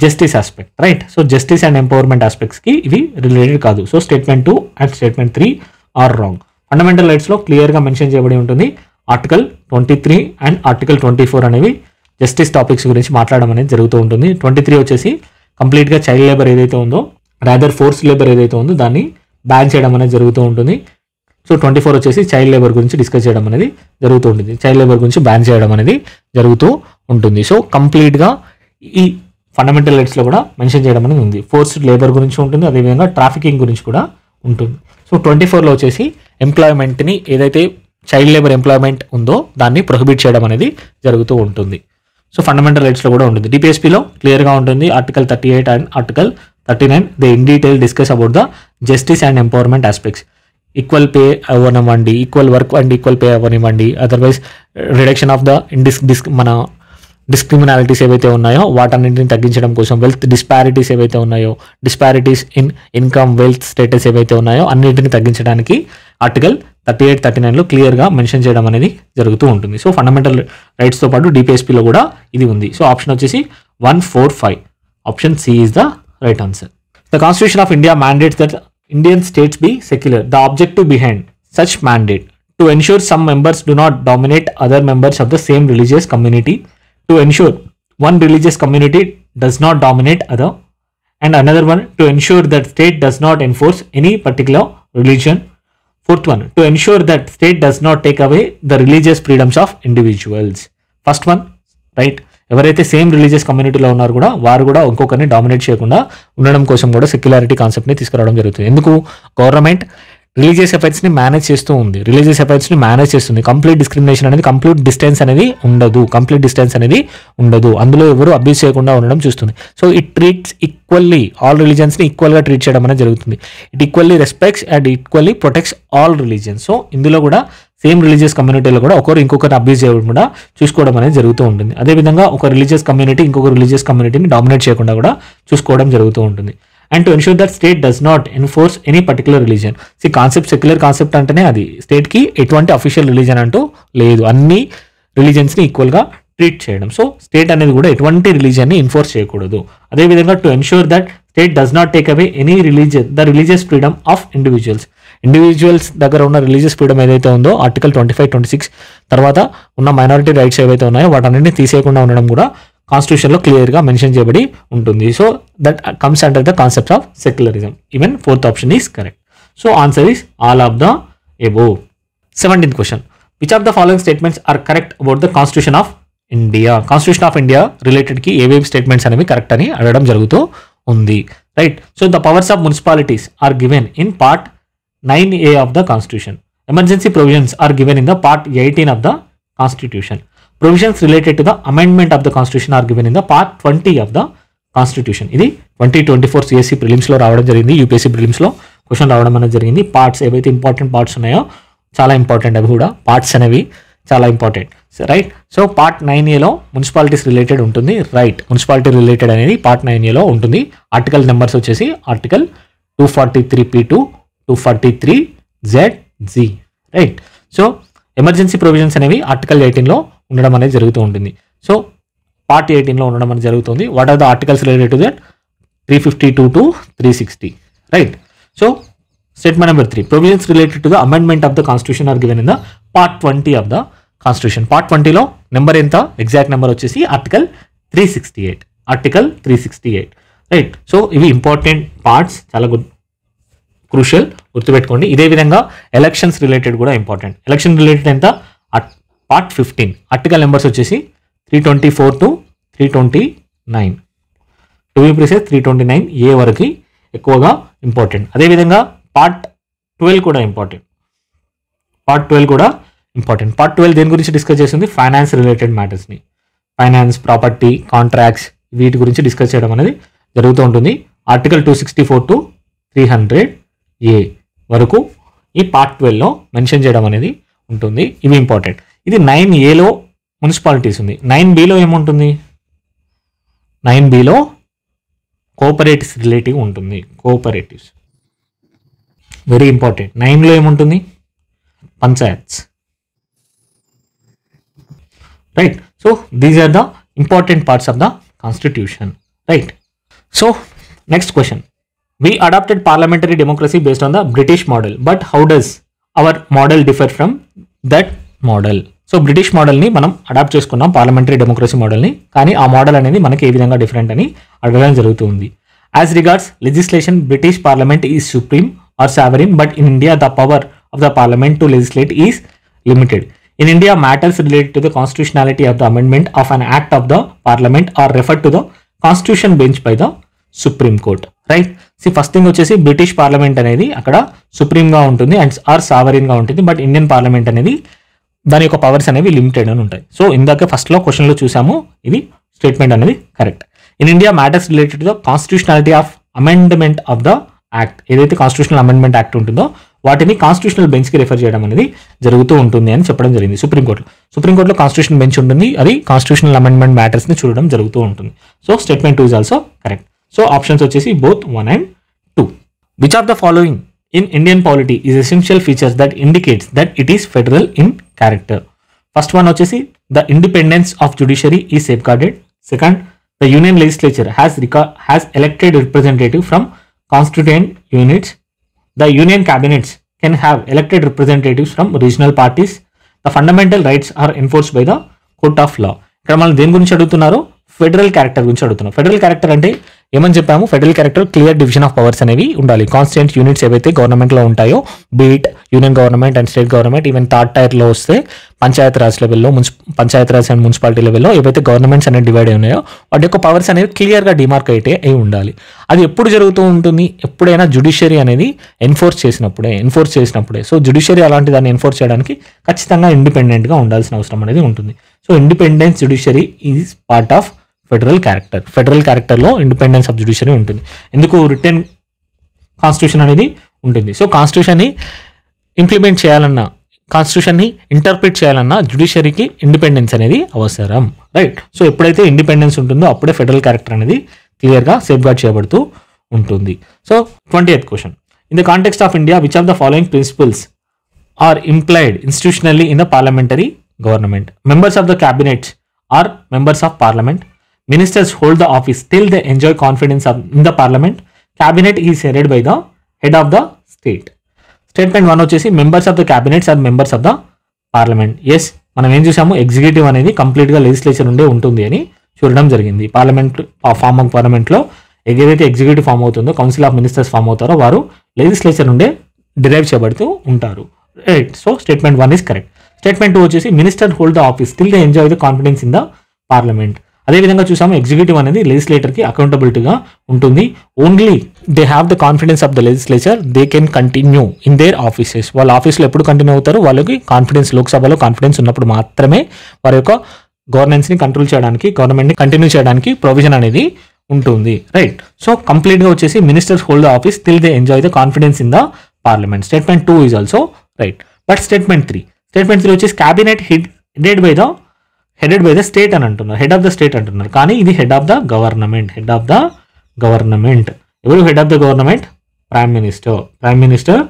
justice aspect. Right. So justice and empowerment ఆస్పెక్ట్స్కి ఇవి రిలేటెడ్ కాదు. So statement 2 and statement 3 are wrong. Fundamental రైట్స్లో క్లియర్గా మెన్షన్ చేయబడి ఉంటుంది. ఆర్టికల్ 23 అండ్ ఆర్టికల్ 24 అనేవి జస్టిస్ టాపిక్స్ గురించి మాట్లాడడం అనేది జరుగుతూ ఉంటుంది. 23 వచ్చేసి కంప్లీట్గా చైల్డ్ లేబర్ ఏదైతే ఉందో, రాదర్ ఫోర్స్ లేబర్ ఏదైతే ఉందో దాన్ని బ్యాన్ చేయడం అనేది జరుగుతూ ఉంటుంది. సో 24 వచ్చేసి చైల్డ్ లేబర్ గురించి డిస్కస్ చేయడం అనేది జరుగుతూ ఉంటుంది. చైల్డ్ లేబర్ గురించి బ్యాన్ చేయడం అనేది జరుగుతూ ఉంటుంది. సో కంప్లీట్గా ఈ ఫండమెంటల్ రైట్స్లో కూడా మెన్షన్ చేయడం అనేది ఉంది. ఫోర్స్డ్ లేబర్ గురించి ఉంటుంది, అదేవిధంగా ట్రాఫికింగ్ గురించి కూడా ఉంటుంది. సో 24లో వచ్చేసి ఎంప్లాయ్మెంట్ని ఏదైతే చైల్డ్ లేబర్ ఎంప్లాయ్మెంట్ ఉందో దాన్ని ప్రొహిబిట్ చేయడం అనేది జరుగుతూ ఉంటుంది. సో ఫండమెంటల్ రైట్స్లో కూడా ఉంటుంది. డిపిఎస్పీలో క్లియర్గా ఉంటుంది. Article 38 and article 39 they in detail discuss about the justice and empowerment aspects. Equal pay అవ్వనివ్వండి, equal work and equal pay అవ్వనివ్వండి, అదర్వైజ్ రిడక్షన్ ఆఫ్ ద మన డిస్క్రిమినాలిటీస్ ఏవైతే ఉన్నాయో వాటన్నింటిని తగ్గించడం కోసం, వెల్త్ డిస్పారిటీస్ ఏవైతే ఉన్నాయో, disparities in income, wealth status ఏవైతే ఉన్నాయో అన్నింటిని తగ్గించడానికి ఆర్టికల్ 38, 39లో క్లియర్గా మెన్షన్ చేయడం అనేది జరుగుతూ ఉంటుంది. సో ఫండమెంటల్ రైట్స్తో పాటు డిపిఎస్పీలో కూడా ఇది ఉంది. సో ఆప్షన్ వచ్చేసి 1, 4, 5. Option C is the right answer. The Constitution of India mandates that Indian states be secular. The objective behind such mandate to ensure some members do not dominate other members of the same religious community, to ensure one religious community does not dominate other, and another one to ensure that state does not enforce any particular religion. Fourth one, to ensure that state does not take away the religious freedoms of individuals. First one, right. ఎవరైతే same religious కమ్యూనిటీలో ఉన్నారో కూడా వారు కూడా ఇంకొకరిని dominate చేయకుండా ఉండడం కోసం కూడా సెక్యులారిటీ కాన్సెప్ట్ని తీసుకురావడం జరుగుతుంది. ఎందుకు? గవర్నమెంట్ రిలీజియస్ అఫైర్స్ని మేనేజ్ చేస్తూ ఉంది, రిలీజియస్ అఫైర్స్ని మేనేజ్ చేస్తుంది. కంప్లీట్ డిస్క్రిమినేషన్ అనేది, కంప్లీట్ డిస్టెన్స్ అనేది ఉండదు. అందులో ఎవరు అబ్యూస్ చేయకుండా ఉండడం చూస్తుంది. So it treats equally all రిలీజియన్స్ని ఈక్వల్గా ట్రీట్ చేయడం అనేది జరుగుతుంది. It equally respects and equally protects all religions. So ఇందులో కూడా సేమ్ రిలీజియస్ కమ్యూనిటీలో కూడా ఒకరు ఇంకొకరిని అబ్యూస్ చేయకుండా చూసుకోవడం అనేది జరుగుతూ ఉంటుంది. అదేవిధంగా ఒక రిలీజియస్ కమ్యూనిటీ ఇంకొక రిలీజియస్ కమ్యూనిటీని డామినేట్ చేయకుండా కూడా చూసుకోవడం జరుగుతూ ఉంటుంది. And to ensure that state does not enforce any particular religion. Concept secular concept అంటేనే అది స్టేట్కి ఎటువంటి అఫీషియల్ రిలీజన్ అంటూ లేదు, అన్ని రిలీజియన్స్ని ఈక్వల్గా ట్రీట్ చేయడం. సో స్టేట్ అనేది కూడా ఎటువంటి రిలీజియన్ని ఎన్ఫోర్స్ చేయకూడదు. అదేవిధంగా to ensure that state does not take away any religious freedom of individuals దగ్గర ఉన్న రిలీజియస్ ఫ్రీడమ్ ఏదైతే ఉందో ఆర్టికల్ 25, 26 తర్వాత ఉన్న మైనారిటీ రైట్స్ ఏవైతే ఉన్నాయో వాటన్నింటినీ తీసేయకుండా ఉండడం కూడా కాన్స్టిట్యూషన్లో క్లియర్గా మెన్షన్ చేయబడి ఉంటుంది. So that comes under the concept of secularism. Even 4th option is correct. So answer is all of the above. 17th question, which of the following statements are correct about the constitution of India? Constitution of India రిలేటెడ్కి ఏవేవి statements అనేవి correct అని అడగడం జరుగుతూ ఉంది. Right. So the powers of municipalities are given in part 9A of the Constitution. Emergency provisions are given in the part 18 of the Constitution. Provisions related to the amendment of the Constitution are given in the part 20 of the Constitution. ఇది 2024 CSC ప్రిలిమ్స్లో రావడం జరిగింది, UPSC ప్రిలిమ్స్లో question రావడం అనేది జరిగింది. Parts ఏవైతే important parts ఉన్నాయో చాలా important, అవి కూడా పార్ట్స్ అనేవి చాలా ఇంపార్టెంట్, రైట్. సో పార్ట్ 9Aలో మున్సిపాలిటీస్ రిలేటెడ్ ఉంటుంది, రైట్. మున్సిపాలిటీ రిలేటెడ్ అనేది పార్ట్ 9Aలో ఉంటుంది. ఆర్టికల్ నెంబర్స్ వచ్చేసి article 243P2 243ZG, right. So emergency provisions అనేవి ఆర్టికల్ 18లో ఉండడం అనేది జరుగుతూ ఉంటుంది. సో పార్ట్ 18లో ఉండడం అనేది జరుగుతుంది. What are the articles related to that? 352 to 360, right. So statement number 3, provisions related to the amendment of the constitution are given in the part 20 of the constitution. Part 20లో number ఎంత? Exact number వచ్చేసి article 368, article 368, right. So ఇవి important parts, చాలా crucial, గుర్తుపెట్టుకోండి. ఇదే విధంగా elections related కూడా important. Election related ఎంత? పార్ట్ 15, ఆర్టికల్ నెంబర్స్ వచ్చేసి 324 to 329, to be precise 329A వరకు ఎక్కువగా ఇంపార్టెంట్. అదేవిధంగా పార్ట్ 12 కూడా ఇంపార్టెంట్. పార్ట్ 12 కూడా ఇంపార్టెంట్. పార్ట్ 12 దేని గురించి డిస్కస్ చేస్తుంది? ఫైనాన్స్ రిలేటెడ్ మ్యాటర్స్ని, ఫైనాన్స్, ప్రాపర్టీ, కాంట్రాక్ట్స్, వీటి గురించి డిస్కస్ చేయడం అనేది జరుగుతూ ఉంటుంది. ఆర్టికల్ 264 to 300A వరకు ఈ పార్ట్ 12లో మెన్షన్ చేయడం అనేది ఉంటుంది. ఇవి ఇంపార్టెంట్. ఇది 9Aలో మున్సిపాలిటీస్ ఉంది. 9Bలో ఏముంటుంది? 9Bలో కోఆపరేటివ్స్ రిలేటివ్ ఉంటుంది. Cooperatives very important. 9లో ఏముంటుంది? Panchayats, right. So these are the important parts of the constitution, right. So next question, we adopted parliamentary democracy based on the British model, but how does our model differ from that model? So British మోడల్ని మనం adapt చేసుకున్నాం, parliamentary democracy మోడల్ని, కానీ ఆ model అనేది మనకి ఏ విధంగా different అని అడగడం జరుగుతుంది. As regards legislation, British parliament is supreme or sovereign, but in India the power of the parliament to legislate is limited. In India, matters related to the constitutionality of the amendment of an act of the parliament are referred to the constitution bench by the supreme court, right. First thing వచ్చేసి British parliament అనేది అక్కడ సుప్రీంగా ఉంటుంది and are సావరిన్గా ఉంటుంది, but Indian parliament అనేది దాని యొక్క powers అనేవి limited అని ఉంటాయి. సో ఇందాక ఫస్ట్లో క్వశ్చన్లో చూసాము, ఇది స్టేట్మెంట్ అనేది correct. In India matters related to the constitutionality of amendment of the act, ఏదైతే కాన్స్టిట్యూషనల్ అమెండ్మెంట్ యాక్ట్ ఉంటుందో వాటిని కాన్స్టిట్యూషనల్ బెంచ్కి రిఫర్ చేయడం అనేది జరుగుతూ ఉంటుంది అని చెప్పడం జరిగింది సుప్రీంకోర్టులో. సుప్రీంకోర్టులో కాన్స్టిట్యూషన్ బెంచ్ ఉంటుంది, అది కాన్స్టిట్యూషనల్ అమెండ్మెంట్ మ్యాటర్స్ని చూడడం జరుగుతూ ఉంటుంది. So statement 2 is also correct. So options వచ్చేసి both 1 and 2. Which of the following in Indian polity is essential features that indicates that it is federal in character? First one వచ్చేసి the independence of judiciary is safeguarded. Second, the union legislature has elected representative from constituent units. The union cabinets can have elected representatives from regional parties. The fundamental rights are enforced by the court of law. ఇక్కడ మనం దేని గురించి అడుగుతున్నారు? Federal character గురించి అడుగుతున్నాం. Federal character అంటే ఏమని చెప్పాము? Federal character clear division of powers అనేవి ఉండాలి. కాన్స్టిట్యూయెంట్ యూనిట్స్ ఏవైతే గవర్నమెంట్లో ఉంటాయో, be it union government and state government, even third టైర్లో వస్తే పంచాయత్ రాజ్ లెవెల్లో, పంచాయత్ రాజ్ అండ్ మున్సిపాలిటీ లెవెల్లో ఏవైతే గవర్నమెంట్స్ అనేవి డివైడ్ అయి ఉన్నాయో వాటి యొక్క పవర్స్ అనేవి క్లియర్గా డిమార్కేట్ అయి ఉండాలి. అది ఎప్పుడు జరుగుతూ ఉంటుంది? ఎప్పుడైనా జ్యుడిషియరీ అనేది ఎన్ఫోర్స్ చేసినప్పుడే. సో జ్యుడిషియరీ అలాంటి దాన్ని ఎన్ఫోర్స్ చేయడానికి ఖచ్చితంగా ఇండిపెండెంట్గా ఉండాల్సిన అవసరం అనేది ఉంటుంది. So independence judiciary is part of federal character. Federal క్యారెక్టర్లో ఇండిపెండెన్స్ ఆఫ్ జ్యుడిషియరీ ఉంటుంది. ఎందుకు? రిటర్న్ కాన్స్టిట్యూషన్ అనేది ఉంటుంది. సో కాన్స్టిట్యూషన్ని ఇంప్లిమెంట్ చేయాలన్నా, కాన్స్టిట్యూషన్ని ఇంటర్ప్రిట్ చేయాలన్నా జ్యుడిషియరీకి ఇండిపెండెన్స్ అనేది అవసరం, రైట్. సో ఎప్పుడైతే ఇండిపెండెన్స్ ఉంటుందో అప్పుడే ఫెడరల్ క్యారెక్టర్ అనేది క్లియర్గా సేఫ్ గార్డ్ చేయబడుతూ ఉంటుంది. So 20th question, in the context of India which of the following principles are implied institutionally in the parliamentary government? Members of the cabinets are members of parliament. Ministers hold the office till they enjoy confidence in the parliament. Cabinet is headed by the head of the state. Statement 1 వచ్చేసి members of the cabinets are members of the parliament. Yes, మనం ఏం చూసాము? Executive అనేది కంప్లీట్గా legislature ఉండే ఉంటుంది అని చూడడం జరిగింది. పార్లమెంట్లో ఏదైతే ఎగ్జిక్యూటివ్ ఫామ్ అవుతుందో, కౌన్సిల్ ఆఫ్ మినిస్టర్స్ ఫామ్ అవుతారో వారు లెజిస్లేచర్ నుండే డిరైవ్ చేయబడుతూ ఉంటారు, right. So statement 1 is correct. Statement 2 వచ్చేసి minister hold the office till they enjoy the confidence in the parliament. అదేవిధంగా చూసాము ఎగ్జిక్యూటివ్ అనేది లెజిస్లేటర్కి అకౌంటబిలిటీగా ఉంటుంది. Only they have the confidence of the legislature, they can continue in there offices. వాళ్ళ ఆఫీస్లో ఎప్పుడు continue అవుతారు, వాళ్ళకి కాన్ఫిడెన్స్, లోక్సభలో కాన్ఫిడెన్స్ ఉన్నప్పుడు మాత్రమే వారి యొక్క గవర్నెన్స్ని కంట్రోల్ చేయడానికి, గవర్నమెంట్ని కంటిన్యూ చేయడానికి ప్రొవిజన్ అనేది ఉంటుంది. రైట్. సో కంప్లీట్గా వచ్చేసి ministers hold the office till they enjoy the confidence in the parliament. Statement 2 is also right. But statement 3 వచ్చేసి cabinet headed by the state అని అంటున్నారు, హెడ్ ఆఫ్ ద స్టేట్ అంటున్నారు, కానీ ఇది హెడ్ ఆఫ్ ద గవర్నమెంట్. ఎవరు head of the government? Prime minister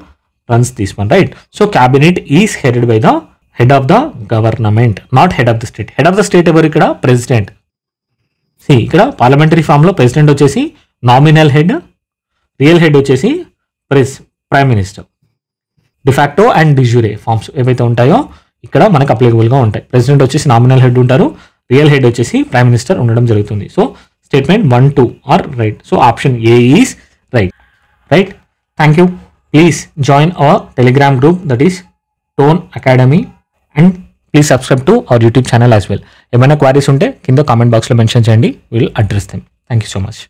runs this one, right. So cabinet is headed by the head of the government, not head of the state. Head of the state ఎవరు ఇక్కడ? President. ఇక్కడ parliamentary ఫామ్లో president వచ్చేసి nominal head, real head వచ్చేసి prime minister. De facto and de jure forms ఏవైతే ఉంటాయో ఇక్కడ మనకు అప్లికబుల్గా ఉంటాయి. ప్రెసిడెంట్ వచ్చేసి నామినల్ హెడ్ ఉంటారు, రియల్ హెడ్ వచ్చేసి ప్రైమ్ మినిస్టర్ ఉండడం జరుగుతుంది. So statement 1, 2 are right. So option A is right. Thank you. Please join our Telegram group, that is Tone Academy, and please subscribe to our YouTube channel as well. ఏమైనా queries ఉంటే కింద comment బాక్స్లో mention చేయండి, will address them. Thank you so much.